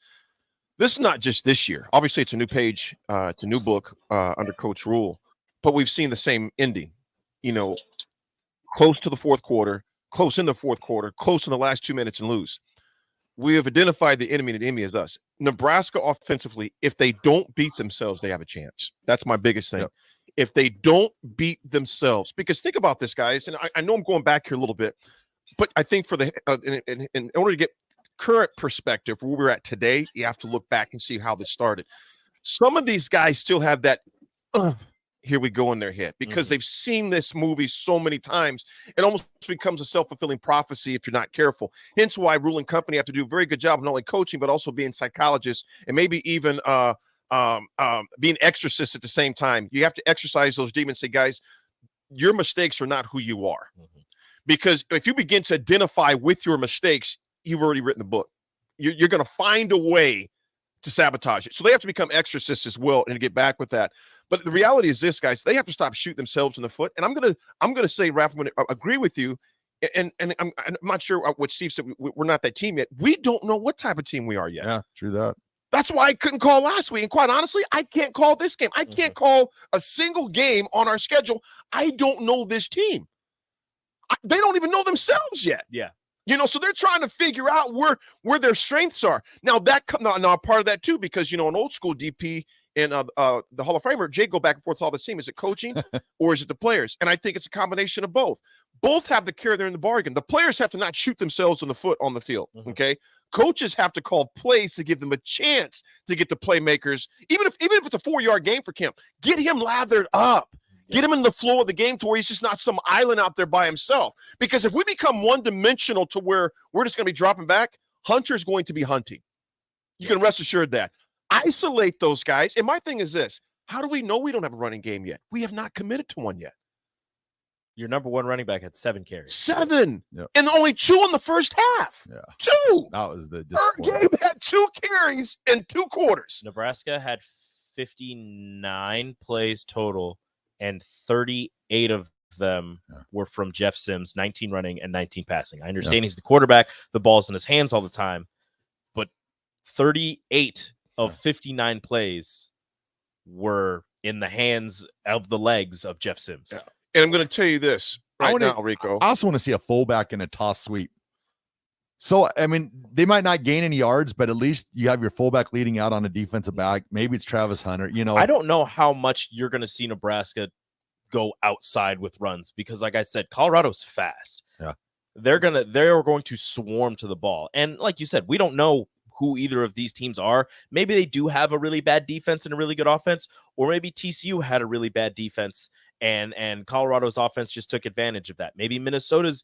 This is not just this year. Obviously, it's a new page, it's a new book under Coach Rule, but we've seen the same ending. Close to the fourth quarter, close in the fourth quarter, close in the last 2 minutes and lose. We have identified the enemy, and the enemy is us. Nebraska offensively, if they don't beat themselves, they have a chance. That's my biggest thing. Yep. If they don't beat themselves, because think about this, guys, and I know I'm going back here a little bit, but I think for in order to get current perspective where we're at today, you have to look back and see how this started. Some of these guys still have that here we go in their head because they've seen this movie so many times. It almost becomes a self-fulfilling prophecy if you're not careful. Hence why Rule and Company have to do a very good job of not only coaching but also being psychologists and maybe even being exorcists at the same time. You have to exercise those demons. Say, guys, your mistakes are not who you are. Because if you begin to identify with your mistakes, you've already written the book. You're going to find a way to sabotage it. So they have to become exorcists as well and get back with that. But the reality is this, guys, they have to stop shooting themselves in the foot. And I'm gonna say, Raff, I'm going to agree with you. And I'm not sure what Steve said. We're not that team yet. We don't know what type of team we are yet. Yeah, true that. That's why I couldn't call last week. And quite honestly, I can't call this game. I can't call a single game on our schedule. I don't know this team. They don't even know themselves yet. Yeah. So they're trying to figure out where their strengths are. Now now part of that too, because an old school DP and the Hall of Famer, Jay, go back and forth all the team. Is it coaching or is it the players? And I think it's a combination of both. Both have the care there in the bargain. The players have to not shoot themselves in the foot on the field. Okay. Coaches have to call plays to give them a chance to get the playmakers. Even if it's a 4-yard game for Kemp, get him lathered up. Get him in the flow of the game to where he's just not some island out there by himself. Because if we become one-dimensional to where we're just going to be dropping back, Hunter's going to be hunting. You can rest assured that. Isolate those guys. And my thing is this. How do we know we don't have a running game yet? We have not committed to one yet. Your number one running back had 7 carries. 7. Yep. And only 2 in the first half. Yeah. 2. That was the Our game had 2 carries in 2 quarters. Nebraska had 59 plays total, and 38 of them were from Jeff Sims, 19 running and 19 passing. I understand he's the quarterback, the ball's in his hands all the time, but 38 of 59 plays were in the hands of the legs of Jeff Sims. Yeah. And I'm going to tell you this now, Rico. I also want to see a fullback in a toss sweep. So, I mean, they might not gain any yards, but at least you have your fullback leading out on a defensive back. Maybe it's Travis Hunter. I don't know how much you're going to see Nebraska go outside with runs because, like I said, Colorado's fast. Yeah, they're going to swarm to the ball, and like you said, we don't know who either of these teams are. Maybe they do have a really bad defense and a really good offense, or maybe TCU had a really bad defense and Colorado's offense just took advantage of that. Maybe Minnesota's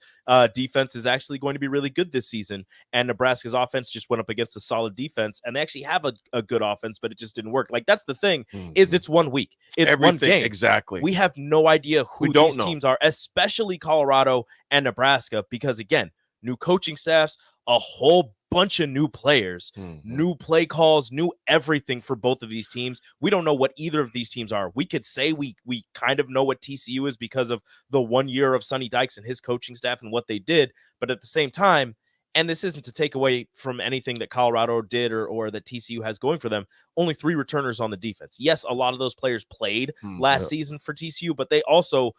defense is actually going to be really good this season, and Nebraska's offense just went up against a solid defense, and they actually have a good offense, but it just didn't work. Like, that's the thing, is it's 1 week. It's everything, one game. Exactly. We have no idea who these teams are, especially Colorado and Nebraska, because, again, new coaching staffs, a whole bunch of new players, new play calls, new everything for both of these teams. We don't know what either of these teams are. We could say we kind of know what TCU is because of the 1 year of Sonny Dykes and his coaching staff and what they did, but at the same time, and this isn't to take away from anything that Colorado did or that TCU has going for them, only 3 returners on the defense. Yes, a lot of those players played last season for TCU, but they also,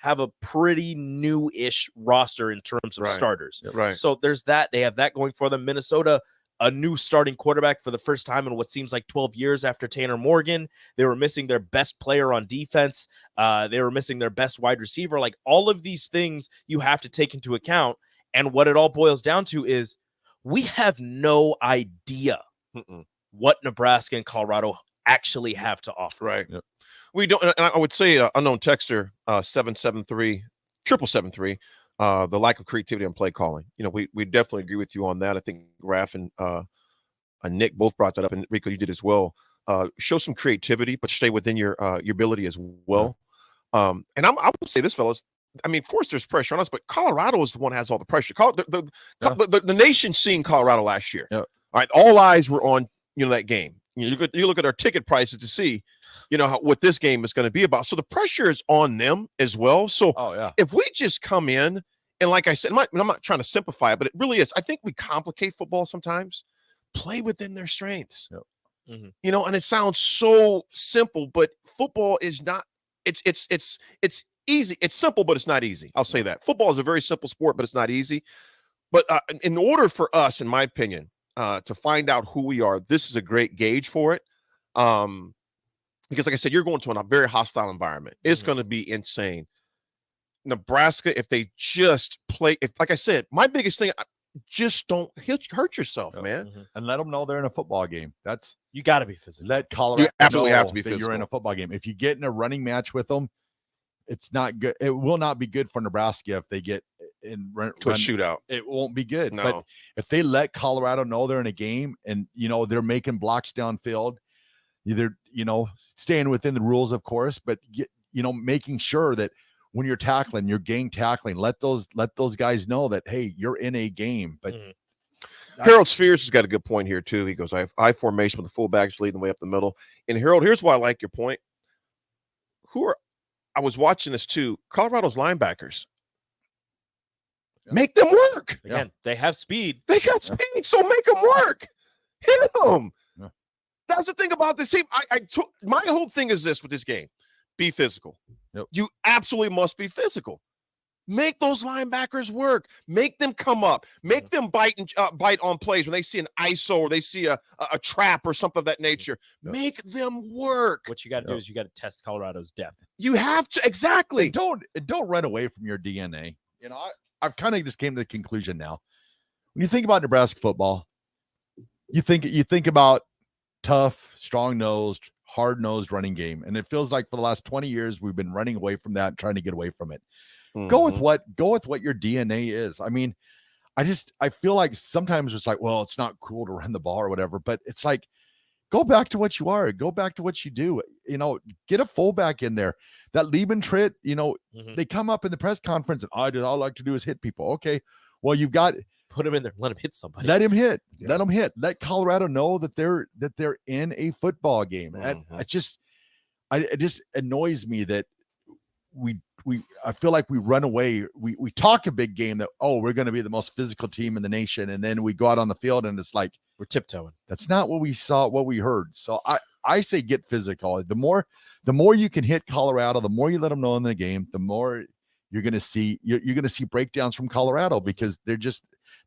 have a pretty new-ish roster in terms of starters. Right. So there's that. They have that going for them. Minnesota, a new starting quarterback for the first time in what seems like 12 years after Tanner Morgan. They were missing their best player on defense. They were missing their best wide receiver. Like, all of these things you have to take into account. And what it all boils down to is we have no idea what Nebraska and Colorado actually have to offer. Right. Yep. We don't, and I would say unknown texter 773-773, the lack of creativity on play calling. We definitely agree with you on that. I think Raff and Nick both brought that up, and Rico, you did as well. Show some creativity, but stay within your ability as well. And I would say this, fellas. I mean, of course, there's pressure on us, but Colorado is the one that has all the pressure. The nation seeing Colorado last year. All right, all eyes were on that game. You look at our ticket prices to see, what this game is going to be about. So the pressure is on them as well. So if we just come in and, like I said, I'm not trying to simplify it, but it really is. I think we complicate football sometimes. Play within their strengths. And it sounds so simple, but football is not. It's easy. It's simple, but it's not easy. I'll say that. Football is a very simple sport, but it's not easy. But in order for us, in my opinion, to find out who we are, this is a great gauge for it. Because, like I said, you're going to a very hostile environment. It's going to be insane. Nebraska, if they just play, like I said, my biggest thing, just don't hurt yourself, man. And let them know they're in a football game. You got to be physical. Let Colorado you absolutely know have to be that physical. you're in a football game. If you get in a running match with them, it's not good. It will not be good for Nebraska if they get in to a shootout. It won't be good. No. But if they let Colorado know they're in a game and they're making blocks downfield, either staying within the rules, of course, but making sure that when you're tackling, you're gang tackling. Let those guys know that, hey, you're in a game. But Harold Spheres has got a good point here too. He goes, I have I formation with the fullbacks leading the way up the middle. And Harold, here's why I like your point. I was watching this too. Colorado's linebackers. Make them work. Again, they have speed. They got speed, so make them work. Hit them. Yeah. That's the thing about this team. My whole thing is this with this game. Be physical. Yep. You absolutely must be physical. Make those linebackers work. Make them come up. Make them bite on plays when they see an ISO or they see a trap or something of that nature. Yep. Make them work. What you got to do is you got to test Colorado's depth. You have to, exactly. And don't run away from your DNA. I've kind of just came to the conclusion now. When you think about Nebraska football, you think about tough, strong-nosed, hard-nosed running game, and it feels like for the last 20 years we've been running away from that, trying to get away from it. Go with what your DNA is. I mean, I feel like sometimes it's like, well, it's not cool to run the ball or whatever, but it's like, go back to what you are. Go back to what you do. Get a fullback in there. That Liebentritt, they come up in the press conference and all I like to do is hit people. Okay, well, you've got Put him in there. Let him hit somebody. Let him hit. Yeah. Let him hit. Let Colorado know that they're in a football game. Mm-hmm. It just annoys me that I feel like we run away. We talk a big game that, we're going to be the most physical team in the nation, and then we go out on the field and it's like we're tiptoeing. That's not what we saw, what we heard. So I say get physical. The more you can hit Colorado, the more you let them know in the game, the more you're going to see breakdowns from Colorado because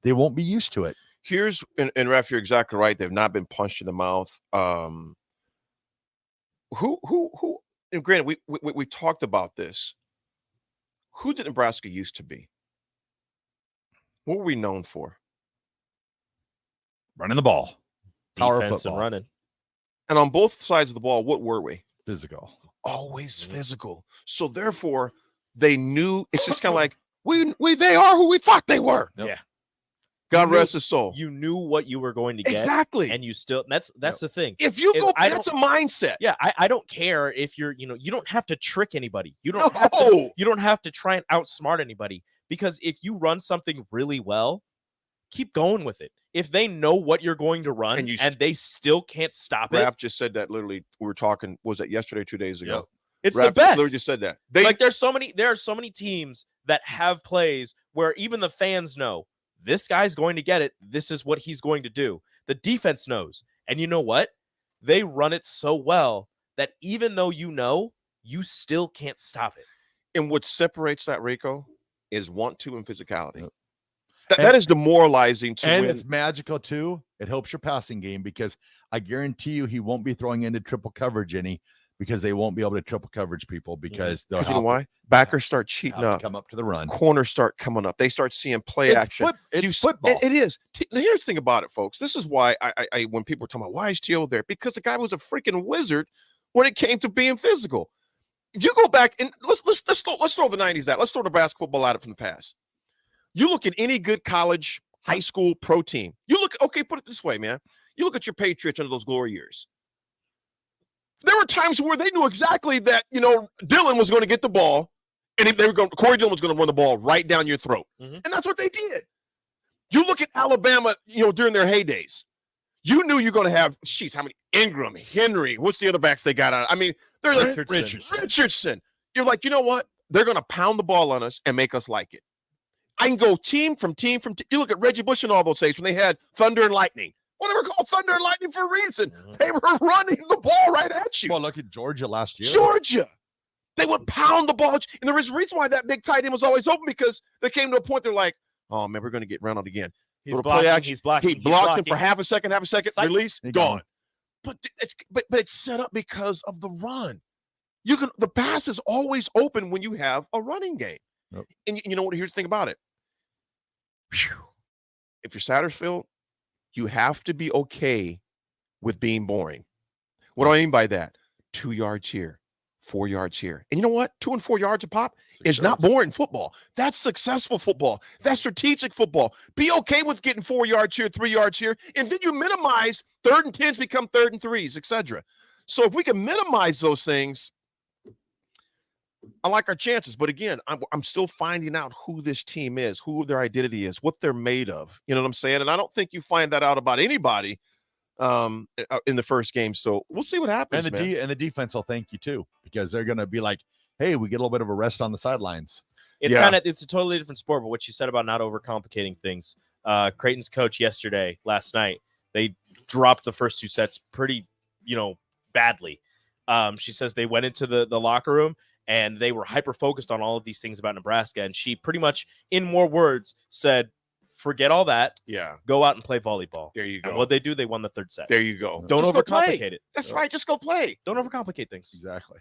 they won't be used to it. Here's and Raff, you're exactly right. They've not been punched in the mouth. Who? And granted, we talked about this. Who did Nebraska used to be? What were we known for? Running the ball, power football, and running. And on both sides of the ball, what were we? Physical. Always physical. So therefore, they knew. It's just kind of like they are who we thought they were. Yep. Yeah. God rest his soul. You knew what you were going to get. Exactly. And you still, that's the thing. If you go, that's a mindset. Yeah. I don't care if you're, you don't have to trick anybody. You don't have to try and outsmart anybody, because if you run something really well, keep going with it. If they know what you're going to run and they still can't stop it. Raff just said that literally. We were talking, was that yesterday or 2 days ago? Yep. It's Raff the best. Literally just said that. There are so many teams that have plays where even the fans know this guy's going to get it. This is what he's going to do. The defense knows. And you know what? They run it so well that even though you still can't stop it. And what separates that, Rico, is want-to and physicality. Yep. That is demoralizing to and win. It's magical, too. It helps your passing game because I guarantee you he won't be throwing into triple coverage because they won't be able to triple coverage people because they'll you know why? Backers start cheating up. Come up to the run. Corners start coming up. They start seeing play action. It's football. It is. Now, here's the thing about it, folks. This is why I when people are talking about why is T.O. there? Because the guy was a freaking wizard when it came to being physical. If you go back and let's throw the 90s out. Let's throw the basketball football out from the past. You look at any good college, high school, pro team. Put it this way, man. You look at your Patriots under those glory years. There were times where they knew exactly that, Dillon was going to get the ball, and Corey Dillon was going to run the ball right down your throat. Mm-hmm. And that's what they did. You look at Alabama, during their heydays. You knew you're going to have, how many? Ingram, Henry, what's the other backs they got on? I mean, they're like Richardson. You're like, you know what? They're going to pound the ball on us and make us like it. I can go team from team. You look at Reggie Bush and all those days when they had Thunder and Lightning. Well, they were called Thunder and Lightning for a reason. Mm-hmm. They were running the ball right at you. Well, look at Georgia last year. Georgia. They would pound the ball. And there was a reason why that big tight end was always open, because they came to a point they're like, oh, man, we're going to get Reynolds again. He's blocking. He blocks him for half a second, release, gone. But it's set up because of the run. The pass is always open when you have a running game. Yep. And you know what? Here's the thing about it. Whew. If you're Satterfield, you have to be okay with being boring. What do I mean by that? 2 yards here, 4 yards here. And you know what? 2 and 4 yards a pop is not boring football. That's successful football. That's strategic football. Be okay with getting 4 yards here, 3 yards here, and then you minimize 3rd and 10s become 3rd and 3s, etc. So if we can minimize those things, I like our chances. But again, I'm still finding out who this team is, who their identity is, what they're made of. You know what I'm saying? And I don't think you find that out about anybody in the first game. So we'll see what happens. And the defense will thank you too, because they're going to be like, hey, we get a little bit of a rest on the sidelines. It's a totally different sport. But what you said about not overcomplicating things, Creighton's coach last night, they dropped the first 2 sets pretty, badly. She says they went into the locker room and they were hyper-focused on all of these things about Nebraska. And she pretty much, in more words, said, forget all that. Yeah. Go out and play volleyball. There you go. And what they do, they won the 3rd set. There you go. Don't overcomplicate it. That's right. Just go play. Don't overcomplicate things. Exactly.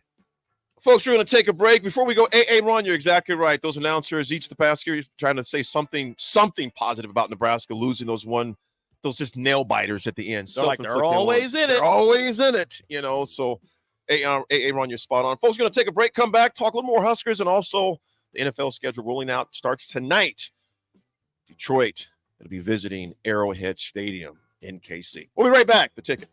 Folks, we're going to take a break. Before we go, Ron, you're exactly right. Those announcers, each of the past years, trying to say something positive about Nebraska losing those just nail biters at the end. They're always in it. They're always in it, so... Ron, you're spot on. Folks, going to take a break, come back, talk a little more Huskers, and also the NFL schedule rolling out starts tonight. Detroit will be visiting Arrowhead Stadium in KC. We'll be right back. The Ticket.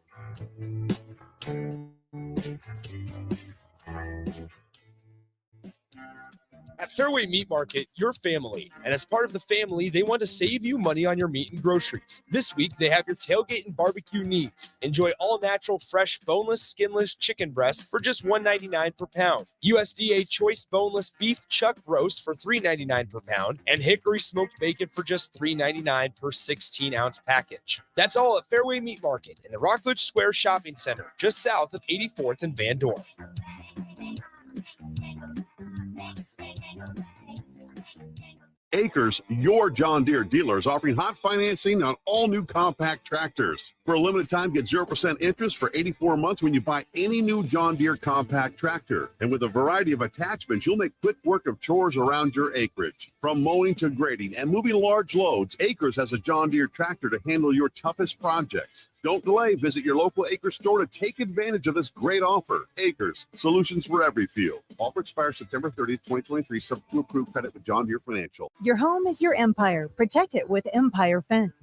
At Fairway Meat Market, you're family. And as part of the family, they want to save you money on your meat and groceries. This week, they have your tailgate and barbecue needs. Enjoy all natural, fresh, boneless, skinless chicken breast for just $1.99 per pound. USDA choice boneless beef chuck roast for $3.99 per pound. And hickory smoked bacon for just $3.99 per 16-ounce package. That's all at Fairway Meat Market in the Rockledge Square Shopping Center, just south of 84th and Van Dorn. Acres, your John Deere dealer, is offering hot financing on all new compact tractors. For a limited time, get 0% interest for 84 months when you buy any new John Deere compact tractor. And with a variety of attachments, you'll make quick work of chores around your acreage. From mowing to grading and moving large loads, Acres has a John Deere tractor to handle your toughest projects. Don't delay. Visit your local Acres store to take advantage of this great offer. Acres, solutions for every field. Offer expires September 30th, 2023, subject to approved credit with John Deere Financial. Your home is your empire. Protect it with Empire Fence.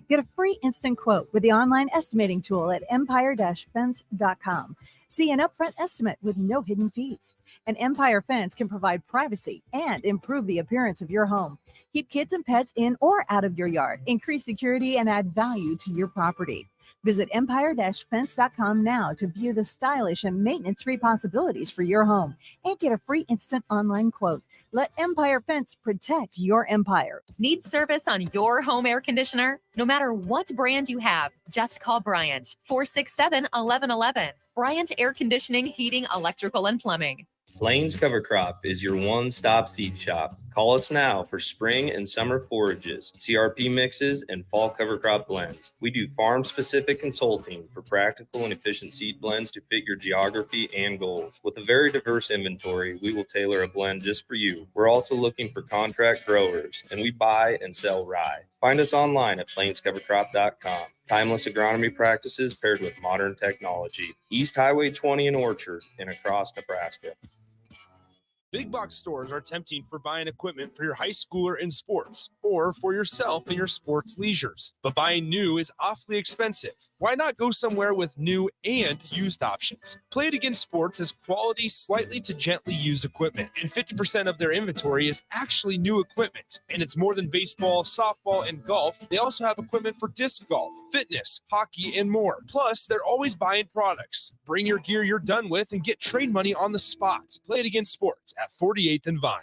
Get a free instant quote with the online estimating tool at empire-fence.com. See an upfront estimate with no hidden fees. An Empire Fence can provide privacy and improve the appearance of your home. Keep kids and pets in or out of your yard. Increase security and add value to your property. Visit empire-fence.com now to view the stylish and maintenance-free possibilities for your home and get a free instant online quote. Let Empire Fence protect your empire. Need service on your home air conditioner? No matter what brand you have, just call Bryant, 467-1111. Bryant Air Conditioning, Heating, Electrical, and Plumbing. Plains Cover Crop is your one-stop seed shop. Call us now for spring and summer forages, CRP mixes, and fall cover crop blends. We do farm-specific consulting for practical and efficient seed blends to fit your geography and goals. With a very diverse inventory, we will tailor a blend just for you. We're also looking for contract growers, and we buy and sell rye. Find us online at plainscovercrop.com. Timeless agronomy practices paired with modern technology. East Highway 20 in Orchard and across Nebraska. Big box stores are tempting for buying equipment for your high schooler in sports or for yourself in your sports leisures. But buying new is awfully expensive. Why not go somewhere with new and used options? Play It Again Sports is quality, slightly to gently used equipment, and 50% of their inventory is actually new equipment. And it's more than baseball, softball, and golf. They also have equipment for disc golf, fitness, hockey, and more. Plus, they're always buying products. Bring your gear you're done with and get trade money on the spot. Play It Again Sports at 48th and Vine.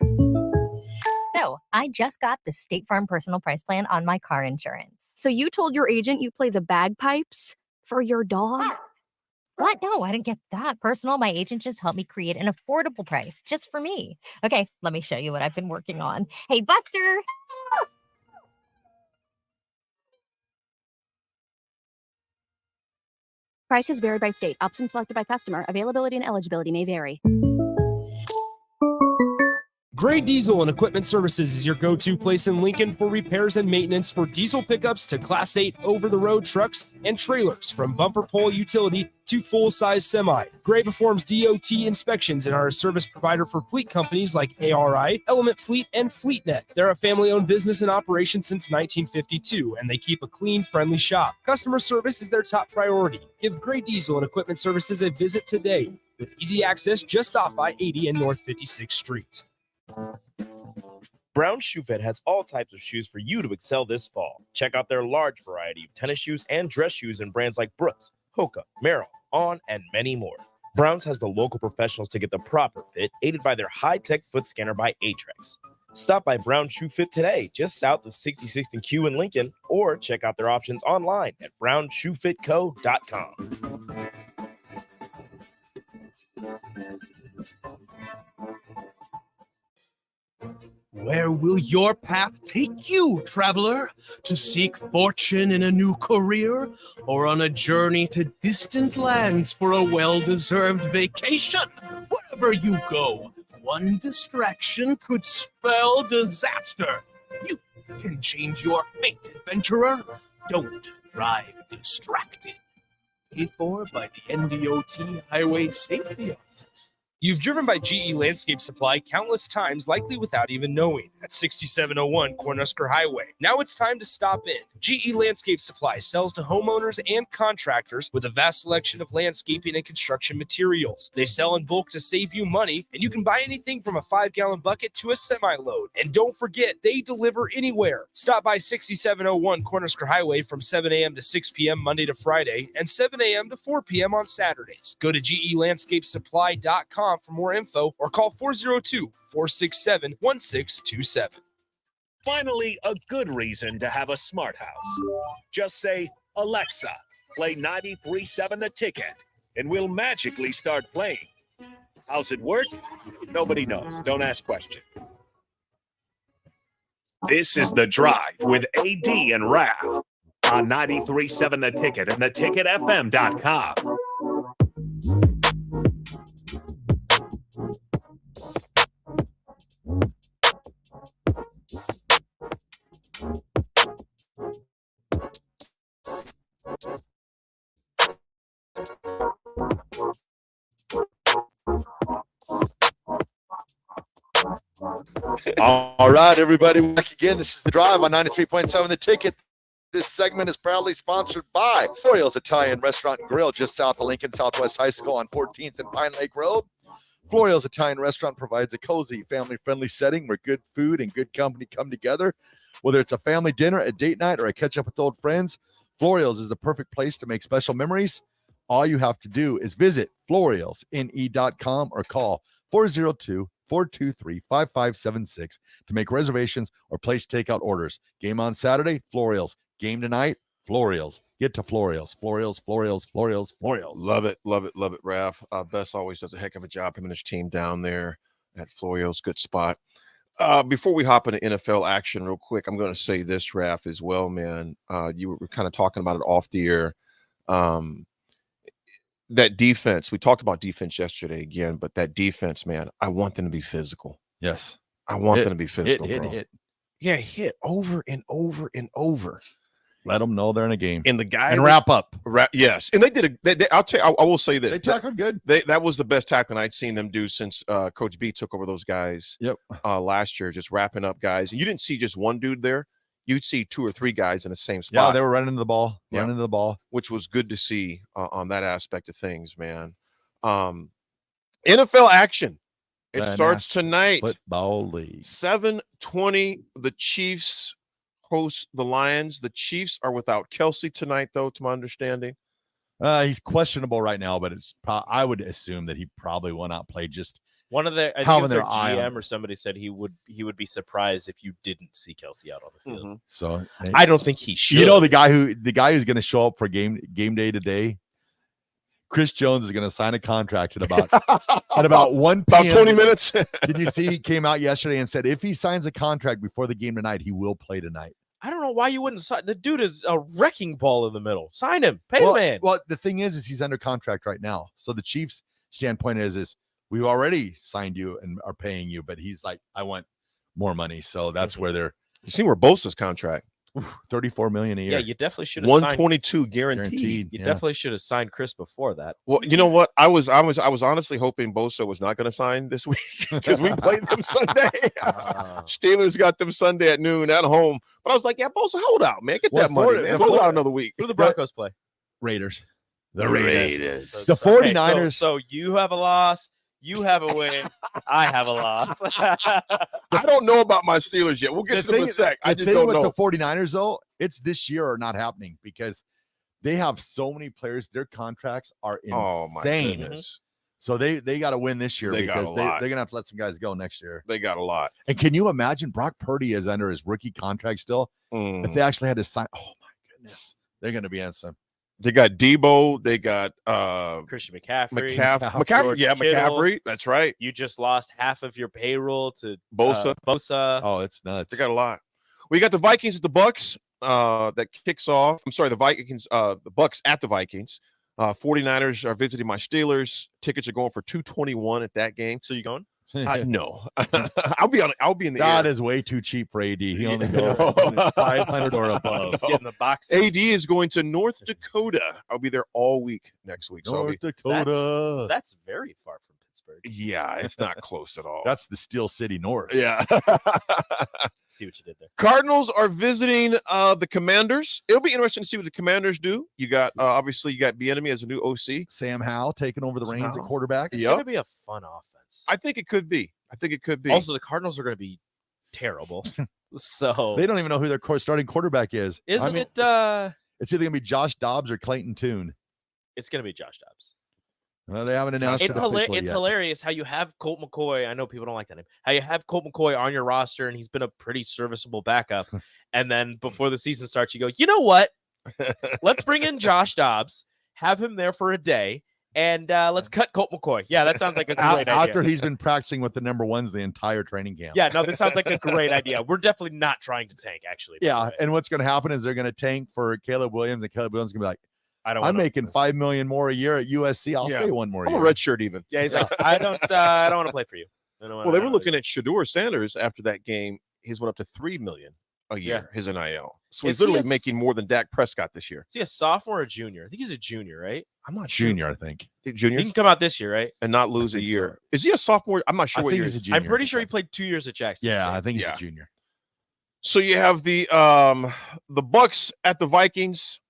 So, I just got the State Farm personal price plan on my car insurance. So you told your agent you play the bagpipes for your dog? What? No, I didn't get that personal. My agent just helped me create an affordable price just for me. Okay, let me show you what I've been working on. Hey, Buster! Prices vary by state. Options selected by customer. Availability and eligibility may vary. Gray Diesel and Equipment Services is your go-to place in Lincoln for repairs and maintenance for diesel pickups to Class 8 over-the-road trucks and trailers, from bumper pole utility to full-size semi. Gray performs DOT inspections and are a service provider for fleet companies like ARI, Element Fleet, and FleetNet. They're a family-owned business in operation since 1952, and they keep a clean, friendly shop. Customer service is their top priority. Give Gray Diesel and Equipment Services a visit today with easy access just off I-80 and North 56th Street. Brown Shoe Fit has all types of shoes for you to excel this fall. Check out their large variety of tennis shoes and dress shoes in brands like Brooks, Hoka, Merrell, On, and many more. Browns has the local professionals to get the proper fit, aided by their high-tech foot scanner by Aetrex. Stop by Brown Shoe Fit today, just south of 66th and Q in Lincoln, or check out their options online at brownshoefitco.com. Where will your path take you, traveler? To seek fortune in a new career, or on a journey to distant lands for a well-deserved vacation? Wherever you go, one distraction could spell disaster. You can change your fate, adventurer. Don't drive distracted. Paid for by the NDOT Highway Safety Office. You've driven by GE Landscape Supply countless times, likely without even knowing, at 6701 Cornhusker Highway. Now it's time to stop in. GE Landscape Supply sells to homeowners and contractors with a vast selection of landscaping and construction materials. They sell in bulk to save you money, and you can buy anything from a 5-gallon bucket to a semi-load. And don't forget, they deliver anywhere. Stop by 6701 Cornhusker Highway from 7 a.m. to 6 p.m. Monday to Friday and 7 a.m. to 4 p.m. on Saturdays. Go to GELandscapeSupply.com for more info or call 402-467-1627. Finally, a good reason to have a smart house. Just say, Alexa, play 93.7 The Ticket, and we'll magically start playing. How's it work? Nobody knows. Don't ask questions. This is The Drive with AD and Raff on 93.7 The Ticket and theticketfm.com. All right, everybody, back again. This is The Drive on 93.7 The Ticket. This segment is proudly sponsored by Florio's Italian Restaurant and Grill, just south of Lincoln Southwest High School on 14th and Pine Lake Road. Florio's Italian Restaurant provides a cozy, family-friendly setting where good food and good company come together. Whether it's a family dinner, a date night, or a catch-up with old friends, Florio's is the perfect place to make special memories. All you have to do is visit FloriosNE.com or call 402-423-5576 to make reservations or place takeout orders. Game on Saturday, Florios. Game tonight, Florios. Get to Florios. Florios. Love it, Raff. Bess always does a heck of a job, him and his team down there at Florios. Good spot. Before we hop into NFL action real quick, I'm going to say this, Raff, as well, man. You were kind of talking about it off the air. That defense, we talked about defense yesterday again, but that defense, man, I want them to be physical. Yes. I want them to be physical. Hit. Yeah, hit over and over and over. Let them know they're in a game. And the guy and wrap up. Yes. And they did I'll tell you, I will say this. They tackled good. That was the best tackling I'd seen them do since Coach B took over those guys last year, just wrapping up guys. And you didn't see just one dude there. You'd see 2 or 3 guys in the same spot. Yeah, they were running into the ball, which was good to see on that aspect of things, man. NFL action. It starts tonight. Football league. 7:20. The Chiefs host the Lions. The Chiefs are without Kelsey tonight, though, to my understanding. He's questionable right now, but I would assume that he probably will not play. Just one of their, I think it was their GM or somebody said he would be surprised if you didn't see Kelsey out on the field. Mm-hmm. So I don't think he should. You know, the guy who's going to show up for game day today, Chris Jones is going to sign a contract at about 1 p.m. About 20 minutes. Did you see he came out yesterday and said if he signs a contract before the game tonight, he will play tonight? I don't know why you wouldn't sign. The dude is a wrecking ball in the middle. Sign him. Pay the man. Well, the thing is he's under contract right now. So the Chiefs' standpoint is we've already signed you and are paying you, but he's like, I want more money. So that's where they're. You seen where Bosa's contract? $34 million a year. Yeah, you definitely should have 122 guaranteed. You definitely should have signed Chris before that. Well, you know what? I was honestly hoping Bosa was not going to sign this week because we played them Sunday. Steelers got them Sunday at noon at home. But I was like, yeah, Bosa, hold out, man. Get that money, man. Hold out another week. Who do the Broncos play? Raiders. The Raiders. The 49ers. So you have a loss. You have a win. I have a loss. I don't know about my Steelers yet. We'll get to them in a sec. I just don't know. The 49ers, though, it's this year or not happening because they have so many players. Their contracts are insane. Oh, my goodness. So they got to win this year because they're going to have to let some guys go next year. They got a lot. And can you imagine Brock Purdy is under his rookie contract still? If they actually had to sign, oh, my goodness. They're going to be on some. They got Debo. They got Christian McCaffrey. McCaffrey. That's right. You just lost half of your payroll to Bosa. Oh, it's nuts. They got a lot. We got the Vikings at the Bucks. That kicks off. I'm sorry, the Vikings. The Bucks at the Vikings. 49ers are visiting my Steelers. Tickets are going for $221 at that game. So you going? No, I'll be in the that air. is way too cheap for AD. He only goes 500 or above. He's getting the box. AD is going to North Dakota. I'll be there all week next week. North Dakota. That's very far from Pittsburgh. Yeah, it's not close at all. That's the Steel City North. Yeah. See what you did there. Cardinals are visiting the Commanders. It'll be interesting to see what the Commanders do. You got obviously you got Bieniemy as a new OC. Sam Howell taking over the reins at quarterback. It's going to be a fun offense. I think it could be. Also, the Cardinals are going to be terrible. So They don't even know who their starting quarterback is. Isn't it? It's either going to be Josh Dobbs or Clayton Tune. It's going to be Josh Dobbs. Well, they haven't announced it officially It's yet. hilarious how you have Colt McCoy. I know people don't like that name. How you have Colt McCoy on your roster, and he's been a pretty serviceable backup. And then before the season starts, you go, you know what? Let's bring in Josh Dobbs, have him there for a day, and let's cut Colt McCoy. Yeah, that sounds like a great idea. After he's been practicing with the number ones the entire training camp. Yeah, no, this sounds like a great idea. We're definitely not trying to tank, actually. Yeah, and what's going to happen is they're going to tank for Caleb Williams, and Caleb Williams is going to be like, I'm making $5 million more a year at USC. I'll stay one more I'm year. a red shirt even. Yeah, he's like, I don't want to play for you. Well, they were looking at Shador Sanders after that game. His went up to $3 million a year. His NIL. So he's literally making more than Dak Prescott this year. Is he a sophomore or a junior? I think he's a junior, right? I'm not Junior, I think. Junior. He can come out this year, right? And not lose a year. Is he a sophomore? I'm not sure I what think year. he's a he is. junior. I'm pretty sure he played 2 years at Jackson Yeah, State. I think he's a junior. So you have the Bucks at the Vikings.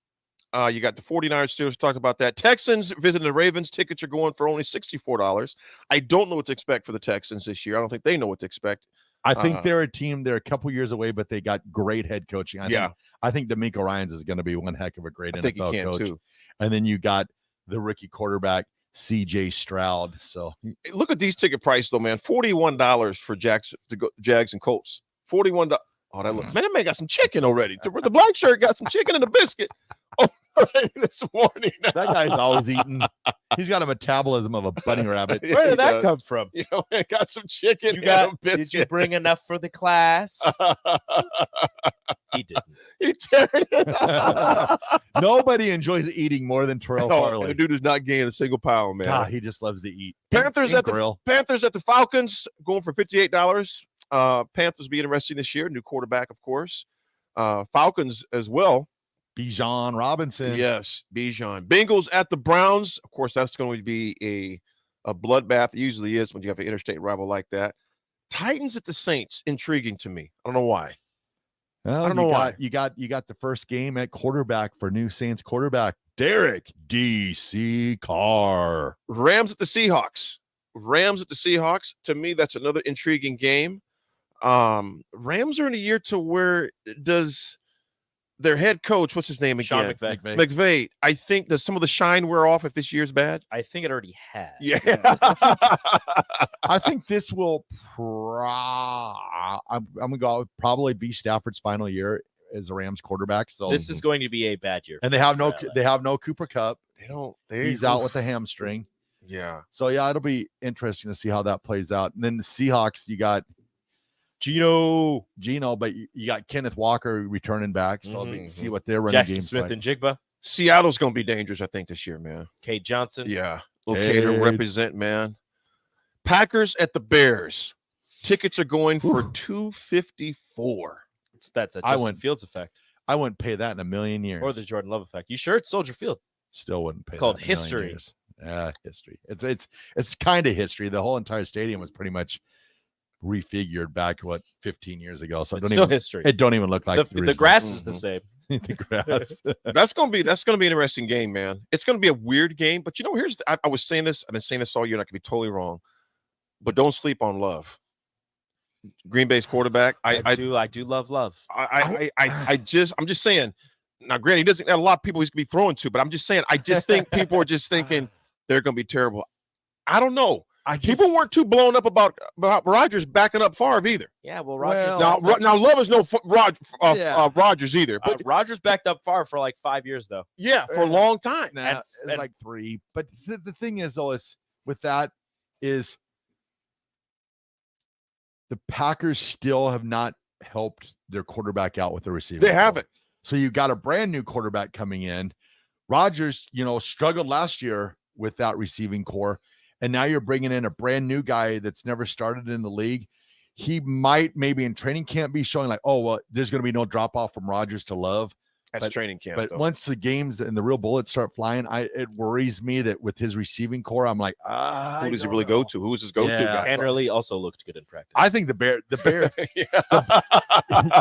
You got the 49ers, Steelers, talked about that. Texans visiting the Ravens. Tickets are going for only $64. I don't know what to expect for the Texans this year. I don't think they know what to expect. I think they're a team. They're a couple years away, but they got great head coaching. I think D'Amico Ryans is going to be one heck of a great NFL coach. Too. And then you got the rookie quarterback, C.J. Stroud. So look at these ticket prices, though, man. $41 for Jags and Colts. $41. Oh, that looks, man, that man got some chicken already. The black shirt got some chicken and a biscuit. This morning. That guy's always eating. He's got a metabolism of a bunny rabbit. Where did that come from? You know, man, got some chicken. Did you bring enough for the class? He didn't. He turned it. Nobody enjoys eating more than Terrell Farley. The dude is not gaining a single pound, man. God, he just loves to eat. Panthers at grill. the Panthers at the Falcons going for $58. Panthers be interesting this year. New quarterback, of course. Falcons as well. Bijan Robinson. Yes, Bijan. Bengals at the Browns. Of course, that's going to be a bloodbath. It usually is when you have an interstate rival like that. Titans at the Saints. Intriguing to me. I don't know why. Well, I don't know why. You got the first game at quarterback for new Saints quarterback Derek D.C. Carr. Rams at the Seahawks. To me, that's another intriguing game. Rams are in a year to where does their head coach, what's his name again? Sean McVay. I think does some of the shine wear off if this year's bad? I think it already has. Yeah. I think this will I'm gonna go probably be Stafford's final year as the Rams quarterback. So this is going to be a bad year. And they have no Cooper Kupp. He's out with a hamstring. Yeah. So yeah, it'll be interesting to see how that plays out. And then the Seahawks, you got Gino, but you got Kenneth Walker returning back. So see what they're running Jackson games Smith like. and Jigba. Seattle's going to be dangerous, I think, this year, man. Cade Johnson. Yeah. Locator represent, man. Packers at the Bears. Tickets are going for $254. That's a Justin Fields effect. I wouldn't pay that in a million years. Or the Jordan Love effect. You sure it's Soldier Field? Still wouldn't pay. It's called that in a million history. years. History. It's kind of history. The whole entire stadium was pretty much refigured back 15 years ago. So it's still history. It don't even look like the grass is the same. The grass. That's gonna be an interesting game, man. It's gonna be a weird game, but I was saying this. I've been saying this all year, and I could be totally wrong. But don't sleep on Love. Green Bay's quarterback. I do love Love. I'm just saying. Now, granted, he doesn't have a lot of people he's gonna be throwing to, but I'm just saying. I just think people are just thinking they're gonna be terrible. I don't know. People weren't too blown up about Rodgers backing up Favre either. Yeah, well, Rodgers. Now Love is no Rodgers either. But Rodgers backed up Favre for like 5 years, though. Yeah, for a long time. Nah, it's like 3. But the thing is, though, is with that is the Packers still have not helped their quarterback out with the receiver. They haven't. So you got a brand new quarterback coming in. Rodgers, struggled last year with that receiving core. And now you're bringing in a brand new guy that's never started in the league. He might maybe in training camp be showing like, oh, well, there's going to be no drop off from Rodgers to Love. That's training camp. But though. once the games and the real bullets start flying, it worries me that with his receiving core, I'm like, who does he really go to? Who's his go-to guy? Cannerly also looked good in practice. I think the Bears.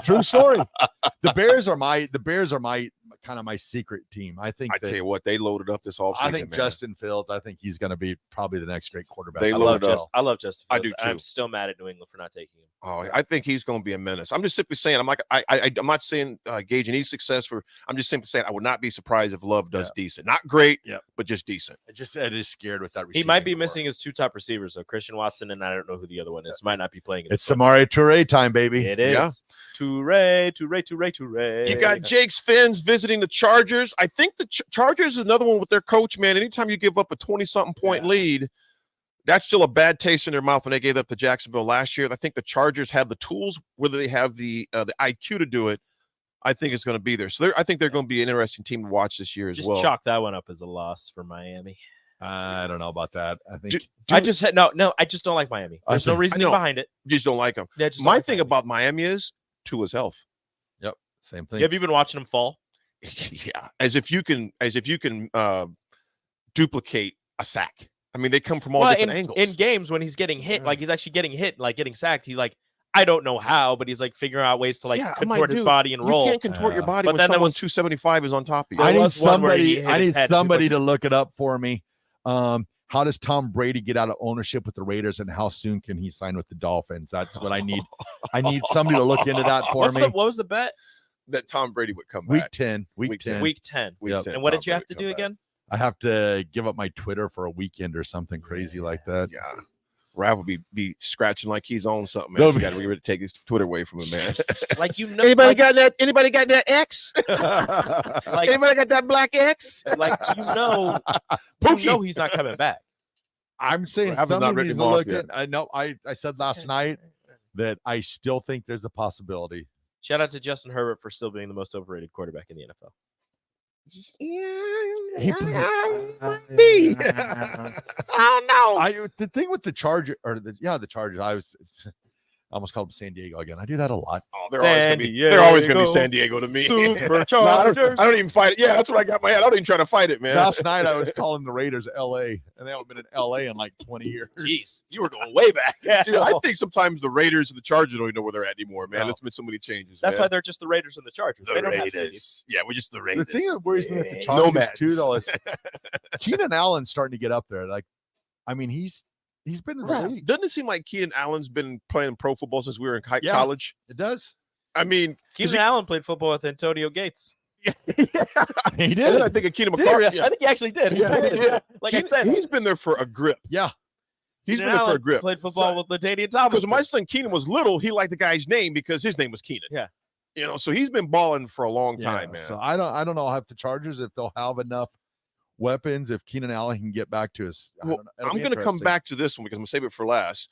True story. The Bears are my kind of my secret team. I think. I tell you what, they loaded up this offseason. I think man. Justin Fields. I think he's going to be probably the next great quarterback. They I loaded love up. Justin. I love Justin I Fields. do too. I'm still mad at New England for not taking him. Oh, I think he's going to be a menace. I'm just simply saying. I'm not saying gauging his success for. I'm just simply saying I would not be surprised if Love does decent. Not great, but just decent. I is scared with that. He might be missing his two top receivers, though, Christian Watson, and I don't know who the other one is. Might not be playing. It's Samari Toure time, baby. It is. Yeah. Toure. You got Jake's Fins visiting the Chargers. I think the Chargers is another one with their coach, man. Anytime you give up a 20-something point lead, that's still a bad taste in their mouth when they gave up to Jacksonville last year. I think the Chargers have the tools, whether they have the IQ to do it. I think it's going to be there. So I think they're going to be an interesting team to watch this year as well. Just chalk that one up as a loss for Miami. I don't know about that. I think I just don't like Miami. There's no reasoning behind it. You just don't like them. Yeah, just My don't thing like about Miami is Tua's health. Yep, same thing. Have you been watching him fall? Yeah, as if you can duplicate a sack. I mean, they come from all different angles. In games when he's getting hit, like he's actually getting hit, like getting sacked, he's like, I don't know how, but he's like figuring out ways to like contort his body and roll. You can't contort your body but when then someone 275 is on top of you. I need somebody to look it up for me. How does Tom Brady get out of ownership with the Raiders, and how soon can he sign with the Dolphins? That's what I need. I need somebody to look into that for me. What was the bet? That Tom Brady would come Week back. 10. Week 10. Week 10. Yep. And what did you have to do again? I have to give up my Twitter for a weekend or something crazy like that. Yeah. Raff will be scratching like he's on something, man. You got to take his Twitter away from him, man. Like, you know, Anybody got that X? like, Anybody got that black X? Like, you know he's not coming back. I'm saying Raff is not somebody ready needs to to go look off at. I know. I said last night that I still think there's a possibility. Shout out to Justin Herbert for still being the most overrated quarterback in the NFL. Oh no! The thing with the Charger the Chargers, I almost called them San Diego again. I do that a lot. Oh, they're always going to be San Diego to me. Superchargers. I don't even fight it. Yeah, that's what I got in my head. I don't even try to fight it, man. Last night I was calling the Raiders L.A. and they haven't been in L.A. in like 20 years. Jeez, you were going way back. Yeah. Dude, I think sometimes the Raiders and the Chargers don't even know where they're at anymore, man. There's been so many changes. That's man. why they're just the Raiders and the Chargers. The They don't have Raiders. cities. Yeah, we're just the Raiders. The thing that worries me with the Chargers Nomads. too, though, is Keenan Allen's starting to get up there. Like, I mean, he's been in the league. Doesn't it seem like Keenan Allen's been playing pro football since we were in college? It does. I mean, Keenan Allen played football with Antonio Gates. He and did. then I think of Keenan Did he McCarthy. really? I think he actually did. Yeah. Like Keenan, I said, he's been there for a grip. Yeah. He's Keenan been there for a Allen grip. Played football with LaDainian Because Tomlinson. when my son Keenan was little, he liked the guy's name because his name was Keenan. Yeah. You know, so he's been balling for a long time, man. So I don't know if the Chargers, if they'll have enough weapons, if Keenan Allen can get back to his. Well, I'm going to come back to this one because I'm going to save it for last.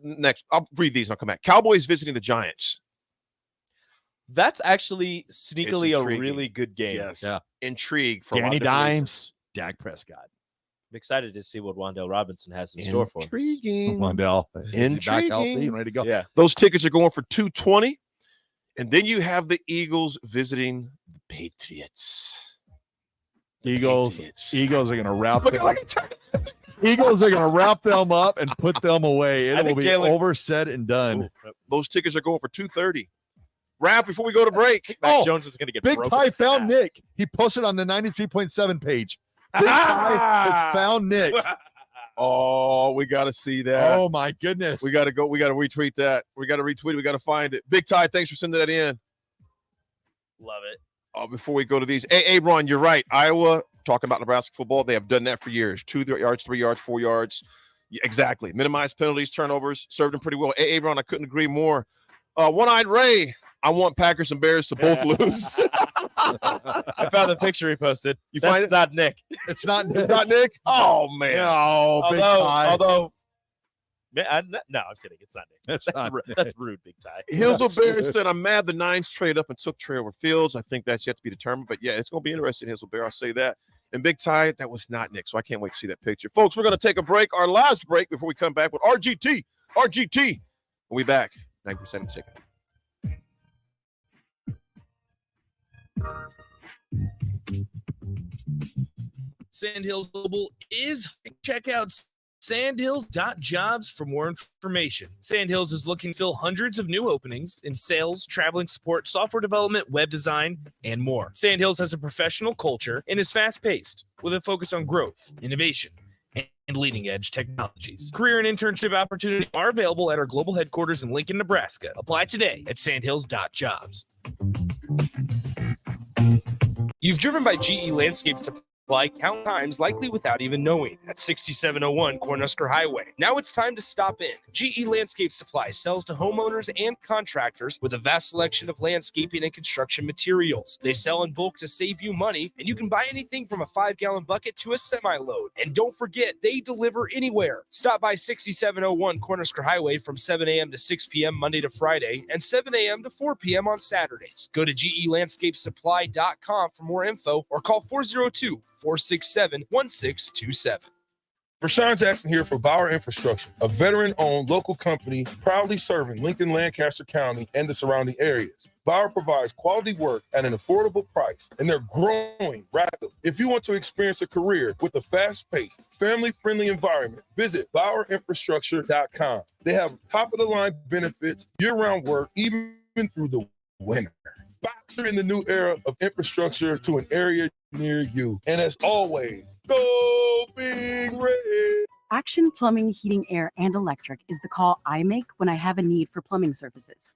Next, I'll read these and I'll come back. Cowboys visiting the Giants. That's actually sneakily a intriguing. really good game. Yes. Yeah. Intrigue for a lot Danny of different Dimes, reasons. Dak Prescott. I'm excited to see what Wandale Robinson has in store for us. Intriguing. Wandell, back healthy Intriguing. and ready to go. Yeah. Those tickets are going for $220. And then you have the Eagles visiting the Patriots. Eagles are going to wrap Look them. at Eagles are going to wrap them up and put them away. It I will think be Jalen- over, said, and done. Those tickets are going for $230. Raff, before we go to break. Mac Jones is going to get Big broken. Ty found Nick. He posted on the 93.7 page. Big Ty has found Nick. Oh, we got to see that. Oh, my goodness. We got to go. We got to retweet that. We got to retweet. We got to find it. Big Ty, thanks for sending that in. Love it. Before we go to these, Ron, you're right. Iowa, talking about Nebraska football, they have done that for years. 2 yards, 3 yards, 4 yards. Yeah, exactly. Minimize penalties, turnovers, served them pretty well. Ron, I couldn't agree more. One-Eyed Ray, I want Packers and Bears to both lose. I found the picture he posted. You That's find it? not Nick. It's not It's not Nick? Oh, man. No, Big Ty. Although, no, I'm kidding. It's not Nick. not That's rude, Big Ty. Hillsville Bears said, I'm mad the Nines trade up and took Trevor Fields. I think that's yet to be determined. But, yeah, it's going to be interesting, Hillsville Bear. I'll say that. And Big Ty, that was not Nick. So I can't wait to see that picture. Folks, we're going to take a break, our last break before we come back with RGT. We'll be back. 9% in a second. Sandhills Global is check out sandhills.jobs for more information. Sandhills is looking to fill hundreds of new openings in sales, traveling support, software development, web design, and more. Sandhills has a professional culture and is fast-paced with a focus on growth, innovation, and leading-edge technologies. Career and internship opportunities are available at our global headquarters in Lincoln, Nebraska. Apply today at sandhills.jobs. You've driven by GE Landscape Supply count times, likely without even knowing, at 6701 Cornhusker Highway. Now it's time to stop in. GE Landscape Supply sells to homeowners and contractors with a vast selection of landscaping and construction materials. They sell in bulk to save you money, and you can buy anything from a 5-gallon bucket to a semi-load. And don't forget, they deliver anywhere. Stop by 6701 Cornhusker Highway from 7 a.m. to 6 p.m. Monday to Friday and 7 a.m. to 4 p.m. on Saturdays. Go to GELandscapesupply.com for more info or call 402-467-1627. Rashawn Jackson here for Bauer Infrastructure, a veteran-owned local company proudly serving Lincoln, Lancaster County, and the surrounding areas. Bauer provides quality work at an affordable price, and they're growing rapidly. If you want to experience a career with a fast-paced, family-friendly environment, visit BauerInfrastructure.com. They have top-of-the-line benefits, year-round work, even through the winter. Bauer in the new era of infrastructure to an area near you. And as always, go Big Red! Action Plumbing, Heating, Air, and Electric is the call I make when I have a need for plumbing services.